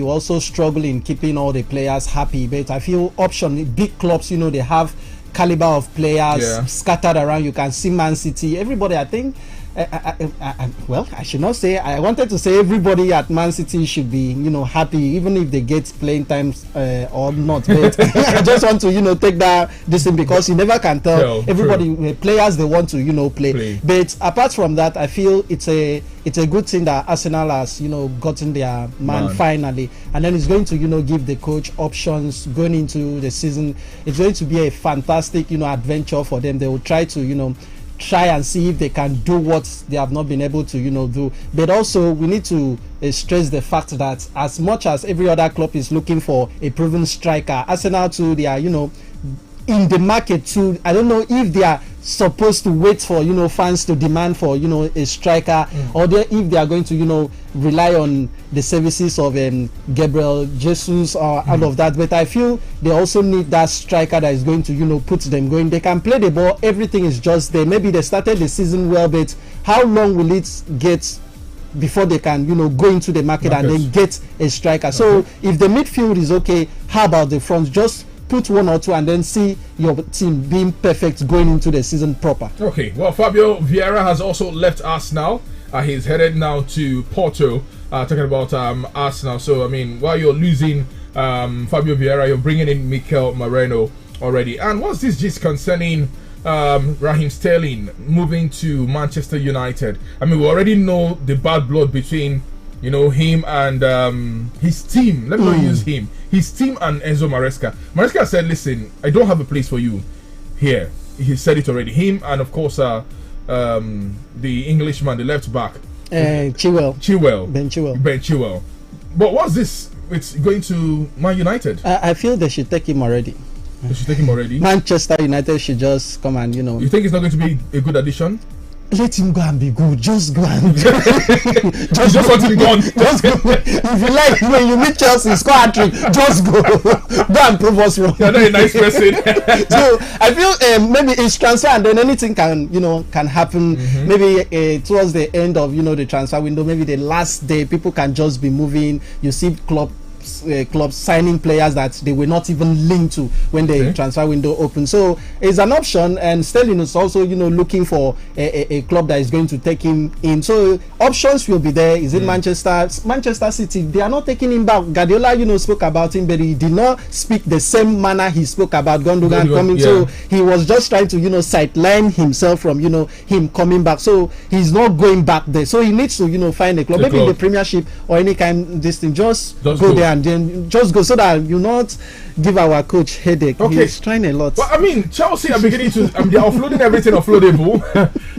also struggle in keeping all the players happy. But I feel big clubs, you know, they have caliber of players scattered around. You can see Man City, everybody. I think well, I should not say, I wanted to say everybody at Man City should be, you know, happy even if they get playing times or not, but I just want to, you know, take that this thing, because you never can tell. Everybody, players, they want to, you know, play. But apart from that, I feel it's a good thing that Arsenal has, you know, gotten their man finally, and then it's going to, you know, give the coach options going into the season. It's going to be a fantastic, you know, adventure for them. They will try to, you know, and see if they can do what they have not been able to, you know, do. But also we need to stress the fact that as much as every other club is looking for a proven striker, Arsenal too, they are, you know, in the market too. I don't know if they are supposed to wait for, you know, fans to demand for, you know, a striker, or if they are going to, you know, rely on the services of Gabriel Jesus or all of that. But I feel they also need that striker that is going to, you know, put them going. They can play the ball, everything is just there. Maybe they started the season well, but how long will it get before they can, you know, go into the market and then get a striker? So if the midfield is okay, how about the front? Just put one or two and then see your team being perfect going into the season proper. Okay, well, Fabio Vieira has also left Arsenal. He's headed now to Porto, talking about Arsenal. So, I mean, while you're losing Fabio Vieira, you're bringing in Mikel Merino already. And what's this just concerning Raheem Sterling moving to Manchester United? I mean, we already know the bad blood between, you know, him and his team. Let me not use him. His team and Enzo Maresca. Maresca said, listen, I don't have a place for you here. He said it already. Him and, of course, the Englishman, the left back. Ben Chilwell. But what's this? It's going to Man United. I feel they should take him already. They should take him already. Manchester United should just come and You think it's not going to be a good addition? Let him go and be good. Just go and just want him gone. Just go. If you like, when you meet Chelsea, score a trick. Just go. Go and prove us wrong. You're not a nice person. So I feel maybe it's transfer, and then anything can happen. Maybe towards the end of the transfer window, maybe the last day, people can just be moving. You see clubs signing players that they were not even linked to when the transfer window opened. So it's an option, and Sterling is also looking for a club that is going to take him in. So options will be there. Is it Manchester City? They are not taking him back. Guardiola spoke about him, but he did not speak the same manner he spoke about Gundogan coming. Yeah. So he was just trying to sideline himself from him coming back. So he's not going back there. So he needs to find a club, maybe in the Premiership or any kind this thing. Just go there and then just go, so that you not give our coach headache. Okay. He's trying a lot. Well, I mean, Chelsea are beginning to they're offloading everything offloadable.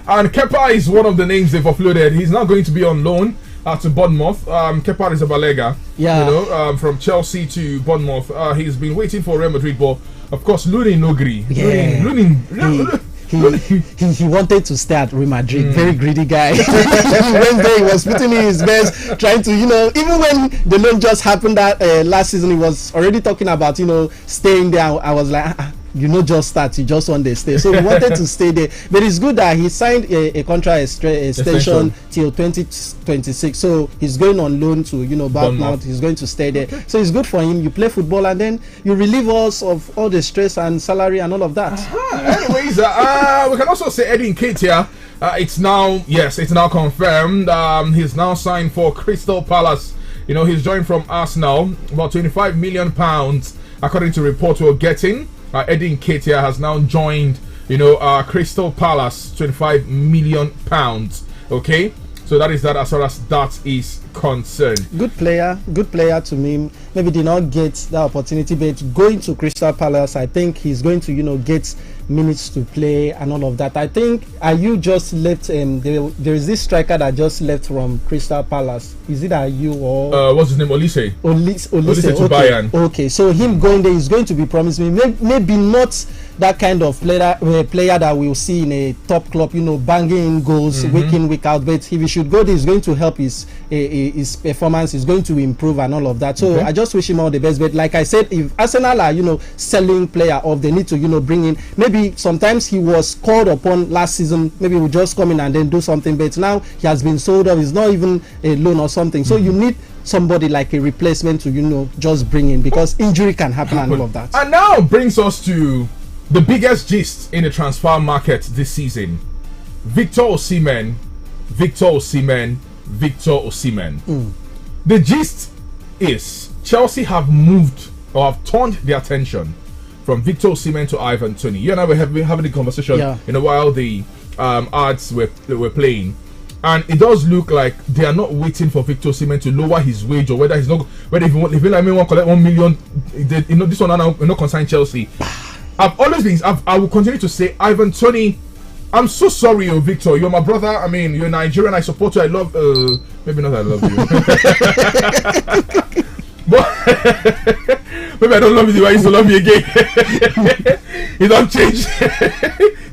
And Kepa is one of the names they've offloaded. He's now going to be on loan to Bournemouth. Kepa is a Balega. Yeah. From Chelsea to Bournemouth. He's been waiting for Real Madrid, but of course Lunin Nogri. Yeah. He wanted to stay at Real Madrid. Very greedy guy. He went there, he was putting in his best, trying to, even when the loan just happened that last season, he was already talking about, staying there. I was like, just start, you just want to stay. So he wanted to stay there. But it's good that he signed a contract extension till 2026. So he's going on loan to, Bournemouth. He's going to stay there. Okay. So it's good for him. You play football and then you relieve us of all the stress and salary and all of that. Anyways, we can also say Eddie Nketiah. It's now confirmed. He's now signed for Crystal Palace. He's joined from Arsenal, about £25 million, according to reports we're getting. Eddie Nketiah has now joined, Crystal Palace, £25 million. Okay, so that is that as far as that is concerned. Good player to me. Maybe did not get the opportunity, but going to Crystal Palace, I think he's going to, get minutes to play and all of that. I think you just left. There is this striker that just left from Crystal Palace. Is it you or what's his name? Olise. Olise to Bayern. Okay, so him going there is going to be promising. Maybe not that kind of player that we'll see in a top club, banging in goals week in, week out. But if he should go there, it's going to help his performance. Is going to improve and all of that. So I just wish him all the best. But like I said, if Arsenal are selling player off, they need to bring in. Maybe sometimes he was called upon last season. Maybe we'll just come in and then do something. But now he has been sold off. He's not even a loan or something. So you need somebody like a replacement to just bring in, because injury can happen and all of that. And now brings us to the biggest gist in the transfer market this season. Victor Osimhen. The gist is Chelsea have moved or have turned their attention from Victor Osimhen to Ivan Toney. You and I have been having a conversation while the ads were playing, and it does look like they are not waiting for Victor Osimhen to lower his wage, or whether if he want collect 1 million. This one now not concern Chelsea. I will continue to say Ivan Toney. I'm so sorry, Victor. You're my brother. I mean, you're Nigerian. I support you. I love. Maybe not. I love you. But maybe I don't love you the way I used to love you again. It don't change.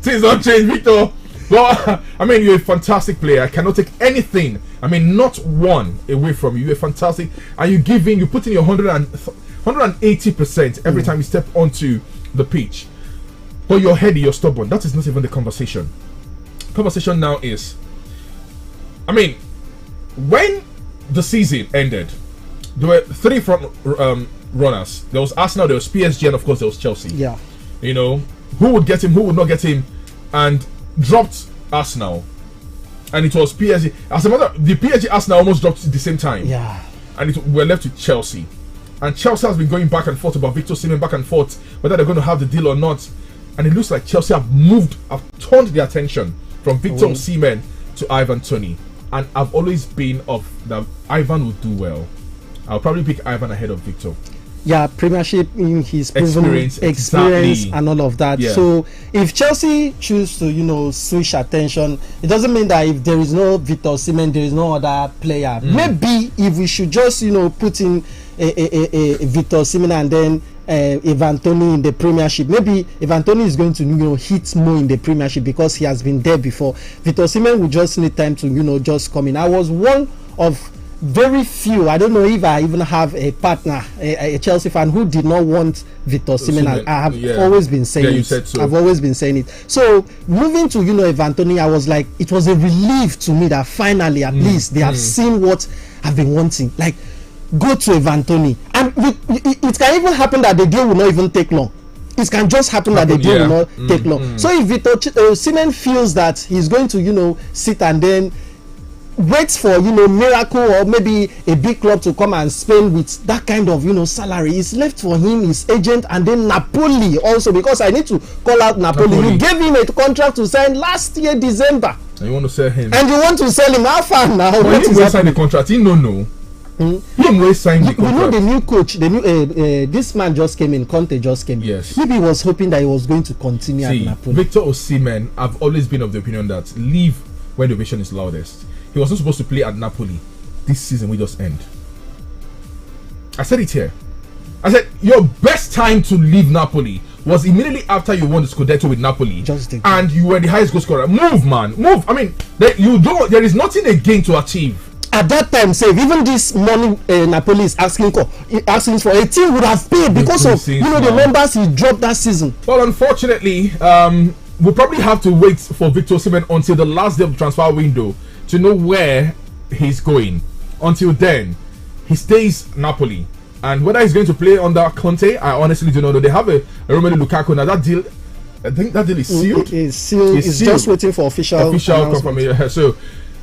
Things don't change, Victor. But I mean, you're a fantastic player. I cannot take anything. I mean, not one away from you. You're fantastic, and you give in. You put in your 180% every time you step onto the pitch. But you're heady, you're stubborn. That is not even the conversation. Conversation now is, I mean, when the season ended, there were 3 front runners. There was Arsenal, there was PSG, and of course there was Chelsea. Yeah. Who would get him, who would not get him, and dropped Arsenal. And it was PSG. As a matter, the PSG Arsenal almost dropped at the same time. Yeah. And we're left with Chelsea. And Chelsea has been going back and forth about Victor Osimhen, back and forth, whether they're going to have the deal or not. And it looks like Chelsea have turned their attention from Victor Osimhen to Ivan Toney. And I've always been of that Ivan would do well. I'll probably pick Ivan ahead of Victor. Yeah, Premiership in his proven experience and all of that. Yeah. So if Chelsea choose to, switch attention, it doesn't mean that if there is no Victor Osimhen, there is no other player. Maybe if we should just, put in a Victor Osimhen and then Ivan Toney in the Premiership. Maybe Ivan Toney is going to hit more in the Premiership because he has been there before. Victor Osimhen will just need time to just come in. I was one of very few, I don't know if I even have a partner, a Chelsea fan who did not want Victor Osimhen. I have always been saying it. Said so. I've always been saying it. So moving to Ivan Toney, I was like, it was a relief to me that finally at least they have seen what I've been wanting. Like, go to Ivan Toney, and it can even happen that the deal will not even take long. It can just happen that the deal will not take long. So if Victor Osimhen feels that he's going to sit and then wait for miracle or maybe a big club to come and spend with that kind of salary, it's left for him, his agent, and then Napoli also, because I need to call out Napoli. You gave him a contract to sign last year December, and you want to sell him, and you want to sell him. How far now? Well, he will sign the contract. He no. He will sign the contract. The new coach, the new this man just came in. Conte just came in. Yes. Maybe he was hoping that he was going to continue at Napoli. Victor Osimhen, I've always been of the opinion that leave when the ovation is loudest. He was not supposed to play at Napoli. This season will just end. I said it here. I said your best time to leave Napoli was immediately after you won the Scudetto with Napoli, and you were the highest goal scorer. Move, man, move. I mean, there is nothing again to achieve. At that time, even this morning, Napoli is asking for a team would have paid because of the numbers he dropped that season. Well, unfortunately, we'll probably have to wait for Victor Osimhen until the last day of the transfer window to know where he's going. Until then, he stays Napoli, and whether he's going to play under Conte, I honestly do not know. They have a Romelu Lukaku now. That deal, I think that deal is sealed. It's sealed. It's just waiting for official confirmation. So,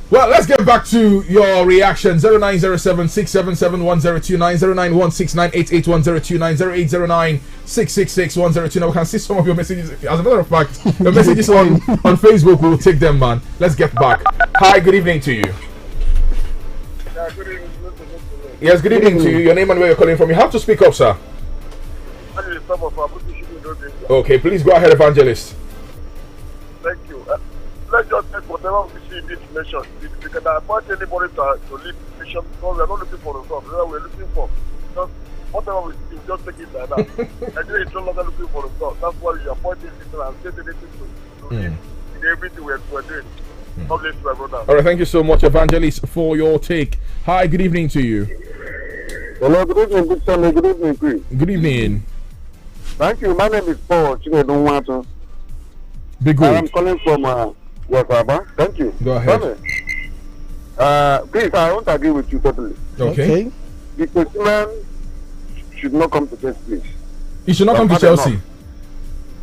well, let's get back to your reaction. 0907-677-1029, 0916-988-1029, 0809-666-1029. We can see some of your messages. As a matter of fact, the messages on Facebook, we'll take them, man. Let's get back. Hi, good evening to you. Yeah, good evening. Yes, good evening to you. Your name and where you're calling from. You have to speak up, sir. Okay, please go ahead, Evangelist. Thank you. Let's just take whatever we see in this nation. We can appoint anybody to lead the nation because we're not looking for results. We're looking for just whatever we see, just take it like that. Nigeria is no longer looking for results. That's why we appoint these people and say anything to lead in everything we're doing. God bless you, my brother. All right, thank you so much, Evangelist, for your take. Hi, good evening to you. Hello, good evening, good Sunday, good evening, Chris. Good evening. Thank you. My name is Paul Chinedu. Be good. I am calling from Wasaba. Thank you. Go ahead. Please, I won't agree with you totally. Okay. Because man should not come to this place. He should not come to Chelsea. Enough.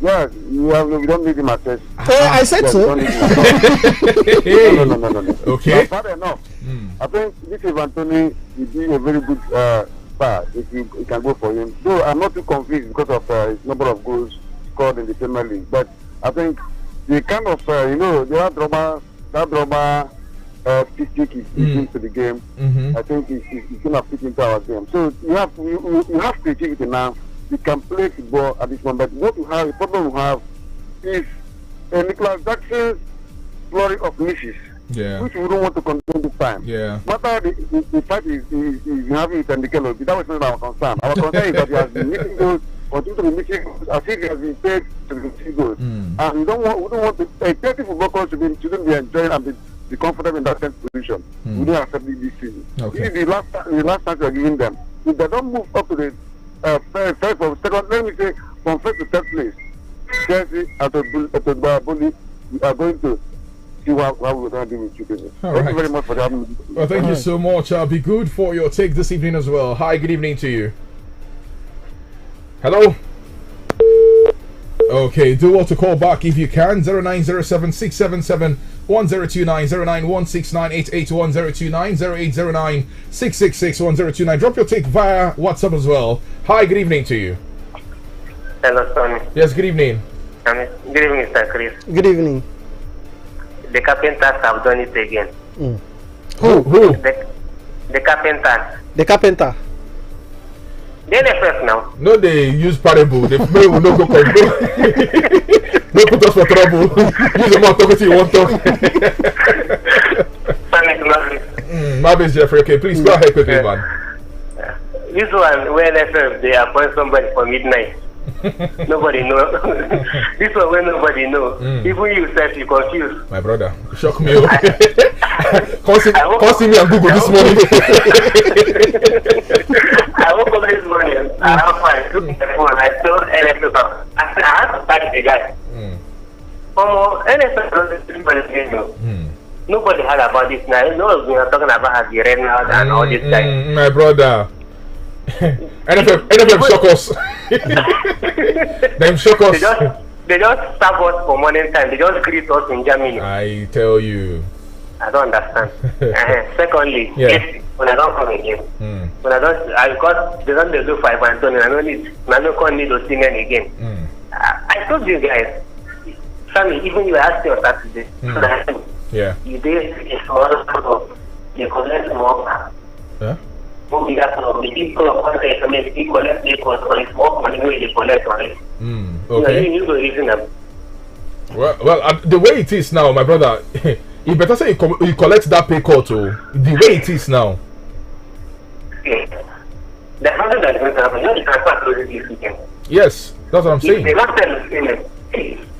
Yes, we don't need him at Chelsea. I said so. No. Okay. Bad enough. I think this Ivan Toney will be a very good star if you can go for him. Though I'm not too convinced because of his number of goals scored in the Premier League. But I think the kind of that drama stick is into the game. I think it's gonna fit into our game. So you have creativity now. You can play football at this moment. But what we have, the problem we have is Nicholas Jackson's flurry of misses. Yeah. Which we don't want to continue this time. Yeah. Matter the fact is having it and the Kello. That was not our concern. Our concern is that he has been missing goals, continue to be missing goals, as if he has been paid to be missing goals. And we don't want to a 30 football coach shouldn't be enjoying and be comfortable in that 10th position. We don't accept it this season. Okay. This is the last chance we are giving them. If they don't move up to the first or second, let me say from first to third place, Chelsea at Bully, we are going to see what we're going to do with you people. Thank you very much for having me. Well, thank you so much. Be good for your take this evening as well. Hi, good evening to you. Hello. Okay, do want to call back if you can. 0907-677-1029, 0916-988-1029, 0809-666-1029. Drop your take via WhatsApp as well. Hi, good evening to you. Hello, Sonny. Yes, good evening. Good evening, Mr. Chris. Good evening. The carpenters have done it again. Who? The carpenters. The carpenter. They're the first now. No, they use parable. They will not go control. No put us for trouble. Use the more talkative you want to talk. Sonny, Marvin's Jeffrey. Okay, please go ahead quickly, man. this one when FF they appoint somebody for midnight. Nobody know. This one when nobody know. Even you said you confused. My brother, shock me. Call me on Google this morning. I woke up this morning. I'm fine. Took the phone. I told NFF. I said I have to tag the guy. NFF doesn't. Nobody heard about this now. No one was talking about the Renald and all this guys. My brother. NFF shock us. Them shock us. They just serve us for morning time. They just greet us in Germany. I tell you. I don't understand. Secondly, when I don't come again, when I don't, because they don't do 5 and 20, I don't need to sing again. I told you guys, Sammy, even you asked me on Saturday, you did a small you collect more. Yeah. The people of country, I mean, people collect the small money where they collect on it. Okay. You need to reason them. Well, the way it is now, my brother, you better say you collect that pay call too. The way it is now. The hundred that is going to happen, you know, the transfer closes this weekend. Yes, that's what I'm saying. They don't tell the payment.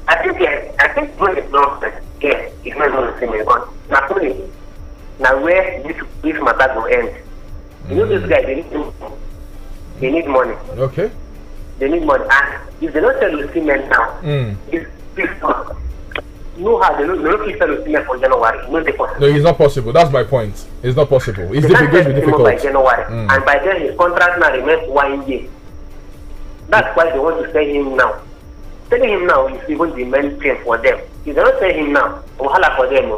I think when it's not it's not going to see me. But now where this matter will end. You know, these guys, they need money. Okay. They need money. And if they don't sell the cement now, no how they don't sell the cement for January. No, it's not possible. That's my point. It's not possible. It's difficult. By January. And by then his contract now remains 1 year. That's why they want to sell him now. Selling him now is even the main thing for them. If they don't sell him now, wahala for them.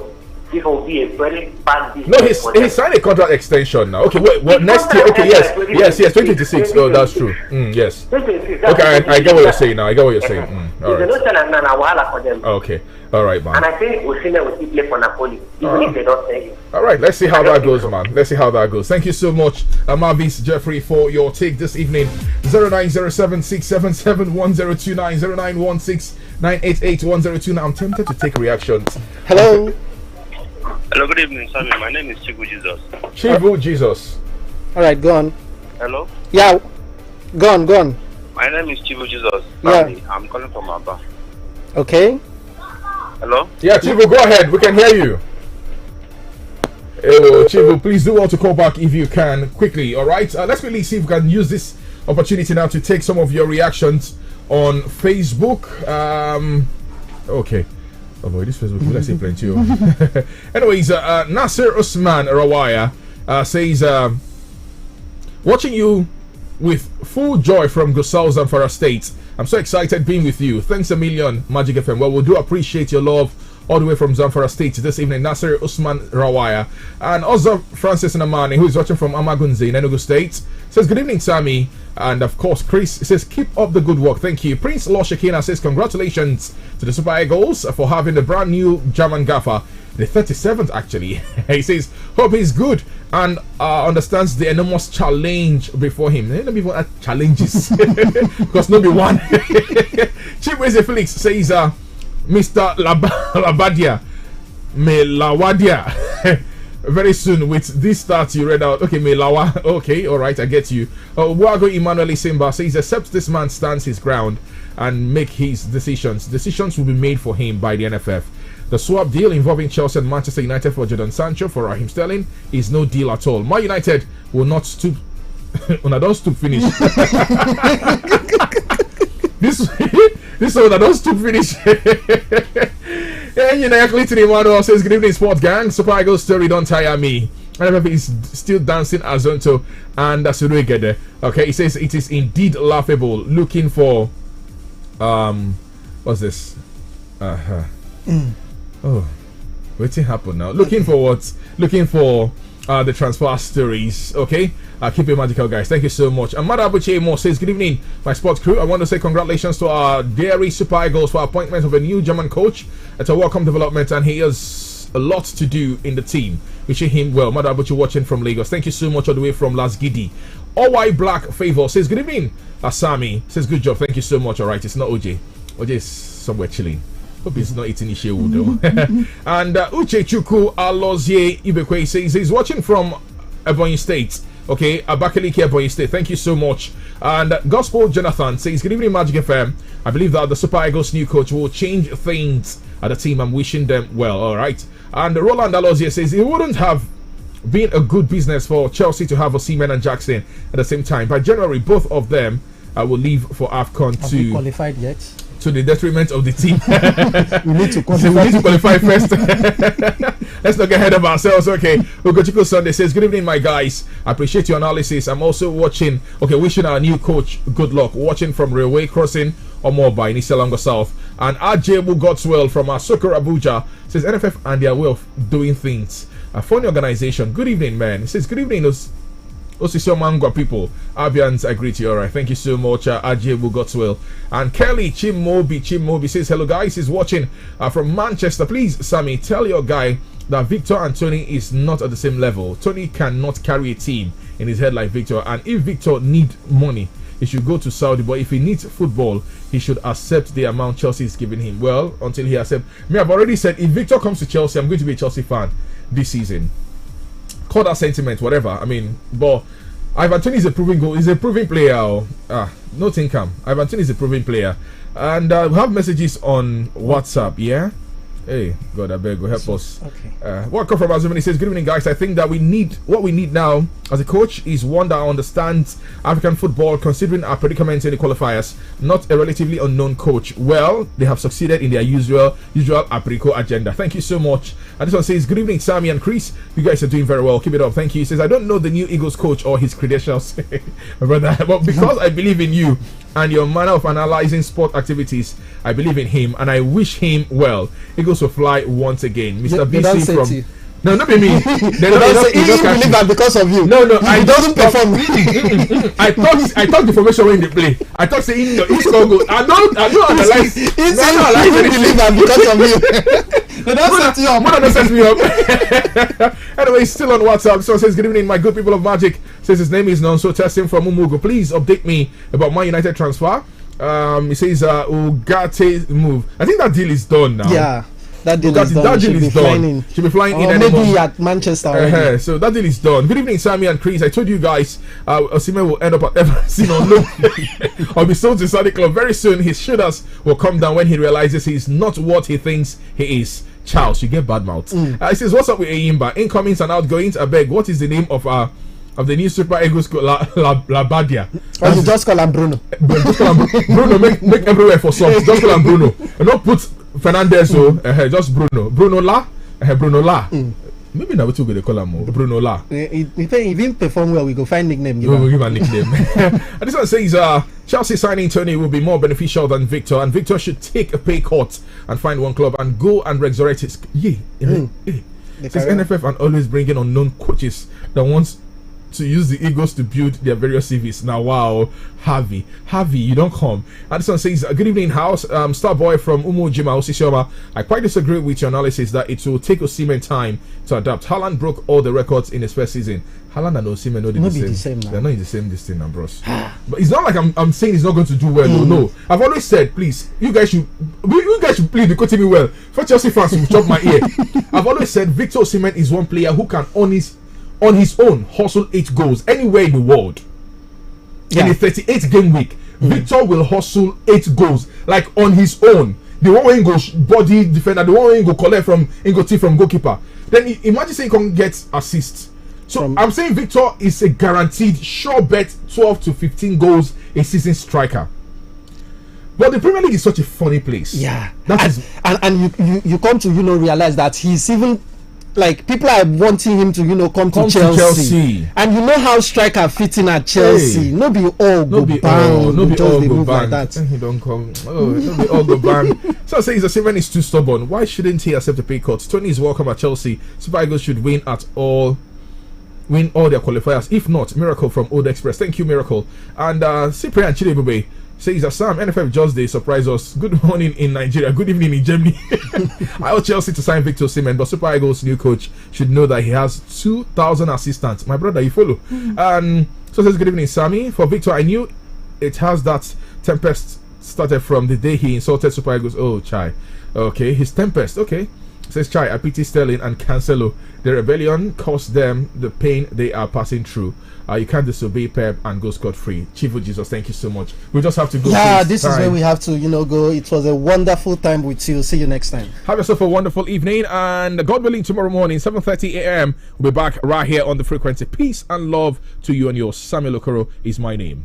This will be a very bad business. No, he signed a contract extension now. Okay, wait, next year. Okay, yes, 2026. Oh, that's true. Yes. Okay, I get what you're saying now. All right. Okay, all right, man. And I think Osimhen will still play for Napoli, even if they don't say it. All right, let's see how that goes, man. Let's see how that goes. Thank you so much, Marvis Jeffrey, for your take this evening. 09076771029 09169881029. I'm tempted to take reactions. Hello. Hello, good evening, Sammy. My name is Chibu Jesus. Chibu Jesus. All right, go on. Hello? Yeah, go on. My name is Chibu Jesus. Sammy, I'm calling from Aba. Okay. Hello? Yeah, Chibu, go ahead. We can hear you. Oh, Chibu, please do want to call back if you can quickly. All right. Let's really see if we can use this opportunity now to take some of your reactions on Facebook. Okay. Oh boy, this Facebook will I say plenty. Anyways, Nasir Usman Rawaya says, watching you with full joy from Gusau, Zamfara State. I'm so excited being with you. Thanks a million, Magic FM. Well, we do appreciate your love all the way from Zamfara State this evening. Nasir Usman Rawaya. And also Francis Namani, who is watching from Amagunzi in Enugu State, says, good evening, Sammy. And of course, Chris says, keep up the good work. Thank you. Prince Law Shekina says, congratulations to the Super Eagles for having the brand new German gaffer, the 37th actually. He says, hope he's good and understands the enormous challenge before him. Let me even add challenges because not be one. Chibweze Felix says, Mr. Labadia Melawadia. Very soon with this start you read out. Okay, Melawa. Okay, all right, I get you. Wago Emmanuel Simba says, except this man stands his ground and make his decisions. Decisions will be made for him by the NFF. The swap deal involving Chelsea and Manchester United for Jadon Sancho for Raheem Sterling is no deal at all. Man United will not stoop. Una don't stoop finish. This one I don't stoop finish. And you know, Clinton Emmanuel says, good evening, sports gang. Super Eagles story don't tire me. NFF is still dancing Azonto and Suruegede. Okay, he says it is indeed laughable. Looking for what's this? Oh, waiting happen now. Looking for what? Looking for the transfer stories. Okay, keep it magical, guys. Thank you so much. Amada Abuchemo says, good evening, my sports crew. I want to say congratulations to our Dairy Super Eagles for appointment of a new German coach. It's a welcome development, and he has a lot to do in the team. Wishing him well. Mada Abuchi watching from Lagos. Thank you so much all the way from Las Gidi. OY Black Favor says, good evening. Asami says, good job. Thank you so much. All right, it's not OJ. OJ is somewhere chilling. Hope he's not eating Ishewu though. And Uche Chuku Alozie Ibekwe says he's watching from Ebonyi State. Okay, Abakali Boy State. Thank you so much. And Gospel Jonathan says, good evening, Magic FM. I believe that the Super Eagles new coach will change things at the team. I'm wishing them well. All right. And Roland Alozia says it wouldn't have been a good business for Chelsea to have Osimhen and Jackson at the same time. By January, both of them will leave for AFCON Have we qualified yet? To the detriment of the team. We need to qualify. So we need to qualify first. Let's not get ahead of ourselves. Okay. Ugochukwu Sunday says, good evening, my guys. I appreciate your analysis. I'm also watching, wishing our new coach good luck. Watching from Railway Crossing Omoba in Iselongo South. And Ajebu Godswell from Asokoro Abuja says, NFF and their way of doing things. A funny organization. Good evening, man. He says, good evening, Osisio Mangwa people. Abians, I greet you. All right, thank you so much, Ajebu Godswell. And Kelly Chimobi says, hello guys, he's watching from Manchester. Please, Sammy, tell your guy that Victor and Tony is not at the same level. Tony cannot carry a team in his head like Victor, and if Victor need money, he should go to Saudi, but if he needs football, he should accept the amount Chelsea is giving him. Well, until he accepts. I've already said, if Victor comes to Chelsea, I'm going to be a Chelsea fan this season. Call that sentiment, whatever. I mean, but Ivan Toney is a proving goal. He's a proving player. No Tinkam. Ivan Toney is a proving player. And we have messages on WhatsApp, yeah? Hey, God, I beg, go help us. Okay. Welcome from Azumani says, good evening, guys. I think that what we need now as a coach is one that understands African football, considering our predicament in the qualifiers, not a relatively unknown coach. Well, they have succeeded in their usual Apricot agenda. Thank you so much. And this one says, good evening, Sammy and Chris. You guys are doing very well. Keep it up. Thank you. He says, I don't know the new Eagles coach or his credentials, brother, but because I believe in you and your manner of analyzing sport activities, I believe in him and I wish him well. Eagles will fly once again. Mr. BC from... No, not be me. He believe that because of you. No, he doesn't perform. I thought the formation when they play. I thought saying he score goal. I don't analyze. He believe that because of you. They don't set you up. Anyway, still on WhatsApp. So says, good evening, my good people of Magic. Says his name is Nonso Testing from Umugo. Please update me about Man United transfer. He says Ugarte move. I think that deal is done now. Yeah. That deal is done. That deal is done. She'll be flying in maybe at Manchester. So that deal is done. Good evening, Sammy and Chris. I told you guys, Osimhen will end up at Everton or no, or be sold to Saudi club very soon. His shoulders will come down when he realizes he's not what he thinks he is. Charles, you get bad mouth. He says, "What's up with Ayimba? Incomings and outgoings. I beg. What is the name of the new Super Eagles? La Badia. Or you just call him Bruno. Just call him Bruno. Make everywhere for songs. Just call him Bruno. And not put Fernandez. Just Bruno. Bruno La. Maybe now we too good to call him Bruno La. If he didn't perform well, we go find nickname. We'll give a nickname. And this one says Chelsea signing Tony will be more beneficial than Victor, and Victor should take a pay cut and find one club and go and resurrect his. Says NFF and always bringing unknown coaches that wants to use the Eagles to build their various CVs. Now, wow, Harvey, you don't come. And this one says, good evening, house. Starboy from Umujima, Osisioma. I quite disagree with your analysis that it will take Osimhen time to adapt. Haaland broke all the records in his first season. Haaland and Osimhen are the same. They're not in the same distance, now, bros. But it's not like I'm saying he's not going to do well. No. I've always said, please, you guys should please be quoting me well. For Chelsea fans who chop my ear. I've always said Victor Osimhen is one player who can on his own hustle 8 goals anywhere in the world. In a 38 game week, Victor will hustle 8 goals like on his own. The one way he goes body defender, the one way he go collect from goalkeeper. Then imagine saying he can get assists. So I'm saying Victor is a guaranteed sure bet 12 to 15 goals a season striker. But the Premier League is such a funny place. Yeah, and you come to realize that he's even. Like, people are wanting him to, come to Chelsea. And you know how striker fit in at Chelsea. No be all go bang. No be all go bang. Like that. He don't come. No be all go bang. So I say Osimhen is too stubborn. Why shouldn't he accept the pay cut? Tony is welcome at Chelsea. Super Eagles should win all their qualifiers. If not, Miracle from Old Express. Thank you, Miracle. And Cyprian Chidebube says that Sam, NFF just they surprise us. Good morning in Nigeria, good evening in Germany. I want Chelsea to sign Victor Osimhen, but Super Eagles' new coach should know that he has 2,000 assistants. My brother, you follow. So says, good evening, Sammy. For Victor, I knew it has that tempest started from the day he insulted Super Eagles. Oh, chai. Okay, his tempest. Okay. Says Chai, I pity Sterling and Cancelo. The rebellion caused them the pain they are passing through. You can't disobey Pep and go scot-free. Chief of Jesus, thank you so much. We just have to go. Yeah, this is where we have to, go. It was a wonderful time with you. See you next time. Have yourself a wonderful evening, and God willing, tomorrow morning, 7:30 a.m., we'll be back right here on the frequency. Peace and love to you and yours. Samuel Okoro is my name.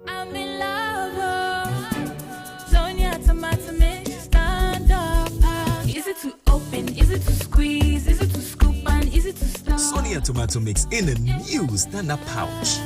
I'm in love. Sonia tomato mix, stand up. Is it too open? Is it too squeeze? Is it too scoop? And is it too slow? Sonia tomato mix in a new stand-up pouch.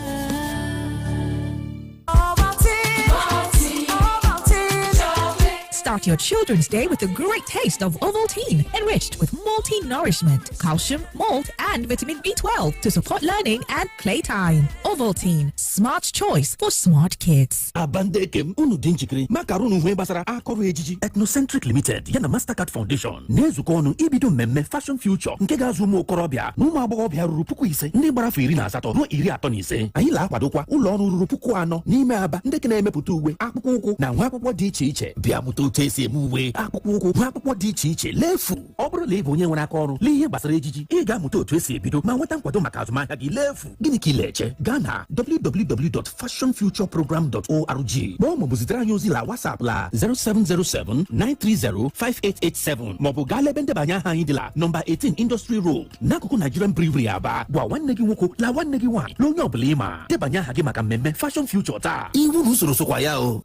Start your children's day with a great taste of Ovaltine, enriched with multi-nourishment, calcium, malt, and vitamin B12 to support learning and playtime. Ovaltine, smart choice for smart kids. Abandekem unu dinchikri makarunu hwe basara akọrọ ejiji Ethnocentric Limited yana Mastercard Foundation na-ezukọ ọnụ ibido mmemme Fashion Future nke ga-azụ ụmụ okorobịa na ụmụ agbọghọbịa ruru 5,000 ndị gbara afọ 18 ruo 35. Anyị na-akwadokwa ụlọ ọrụ ruru 4,000 n'ime Aba ndị na-emepụta uwe, akpụkpọ ụkwụ na nwa akwụkwọ dị iche iche. Bịa mụta otu esi eme uwe, akpụkpọ ụkwụ, nwa akwụkwọ dị iche iche lefu. Ọ bụrụ na ị bụ onye nwere aka ọrụ n'ihe gbasara ejiji, ị ga-amụta otu esi ebido ma nweta nkwado maka azụmahịa gị lefu. Gịnị ka ị na-eche? Gaa na www.fashionfutureprogram.org ma ọ bụ zitere anyị ozi la WhatsApp la 0707-930-5887 maọbụ gaa lebe ndebanye aha anyị dị la nọmba 18 Industry Road n'akụkụ Nigerian Brewery Aba. Gwa nwanne gị nwoke la nwanne gị nwaanyị na onye ọbụla ịma debanye aha gị maka mmemme Fashion Future taa. Iwu na usoro sokwa ya o.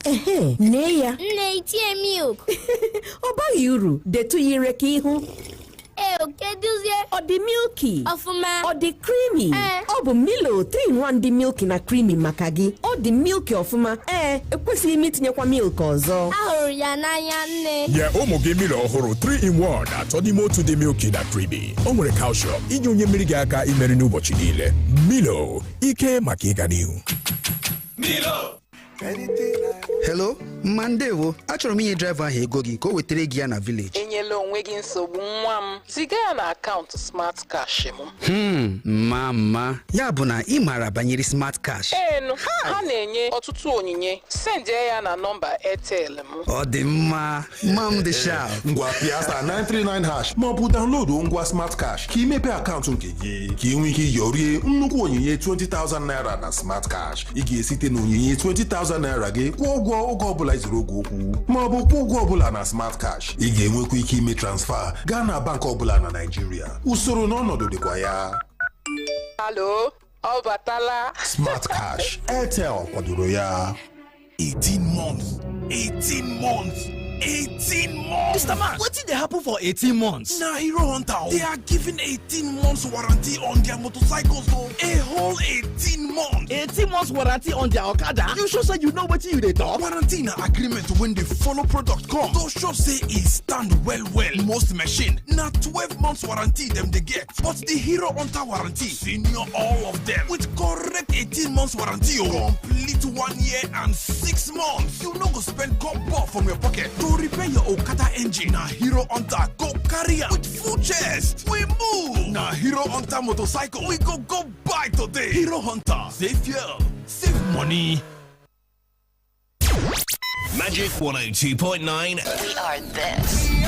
Ehe, nne ya. Nne itie milk. Ọ baghị uru, detu yire ka ihu. Keduzie. Ọ dị milky. Ọfụma. Ọ dị creamy. Ọ bụ Milo 3-in-1 dị milky na creamy maka gị. Ọ dị milky ọfụma. Ekwesịghị m itinyekwa milk ọzọ. Ahụrụ ya n'anya nne. Nye ụmụ gị Milo ọhụrụ 3-in-1 atọ n'ime otu dị milky na creamy. O nwere calcium inye onye mmiri gị aka imeri n'ụbọchị niile. Milo, ike maka ịga n'ihu. Milo. Hello, Mandewo. Achọrọ m inye driver ahụ ego gị ka o wetara gị ya na village. Enyela onwe gị nsogbu nwa m. Ziga ya na akaụntụ Smart Cash m. Mama. Ya bụ na ị maara banyere Smart Cash. Ha na-enye ọtụtụ onyinye. Send ya na nọmba Airtel m. Ọ dị mma. Mam dị sharp. Ngwa Piasta 939# ma ọ bụ download ngwa Smart Cash ka imepe akaụntụ nke gị ka ị nwee ike yorie nnukwu onyinye 20,000 naira na Smart Cash. Ị ga-esite na onyinye 20,000 naira gị kwụọ ụgwọ oge ọbụla izuru oge okwu ma ọ bụ kwụọ ụgwọ ọbụla na Smart Cash. Ị ga-enwekwa ike ime transfer gaa na bank ọbụla na Nigeria. Usoro na ọnọdụ dịkwa ya. Alo, ọ batala. Smart Cash, Airtel kwadoro ya. 18 months. 18 months. 18 months. Mr. Man, what did they happen for 18 months? Nah, Hero Hunter, they are giving 18 months warranty on their motorcycles, though. A whole 18 months. 18 months warranty on their Okada? You sure say you know what you they talk? Warranty na agreement when they follow product come. So sure say it stand well. Most machine, na 12 months warranty them they get. But the Hero Hunter warranty, senior all of them. With correct 18 months warranty, complete 1 year and 6 months. You no go spend copper from your pocket. To repair your Okada engine, na Hero Hunter go carry it with full chest. We move. Na Hero Hunter motorcycle, we go buy today. Hero Hunter, save fuel, save money. Magic 102.9. We are this.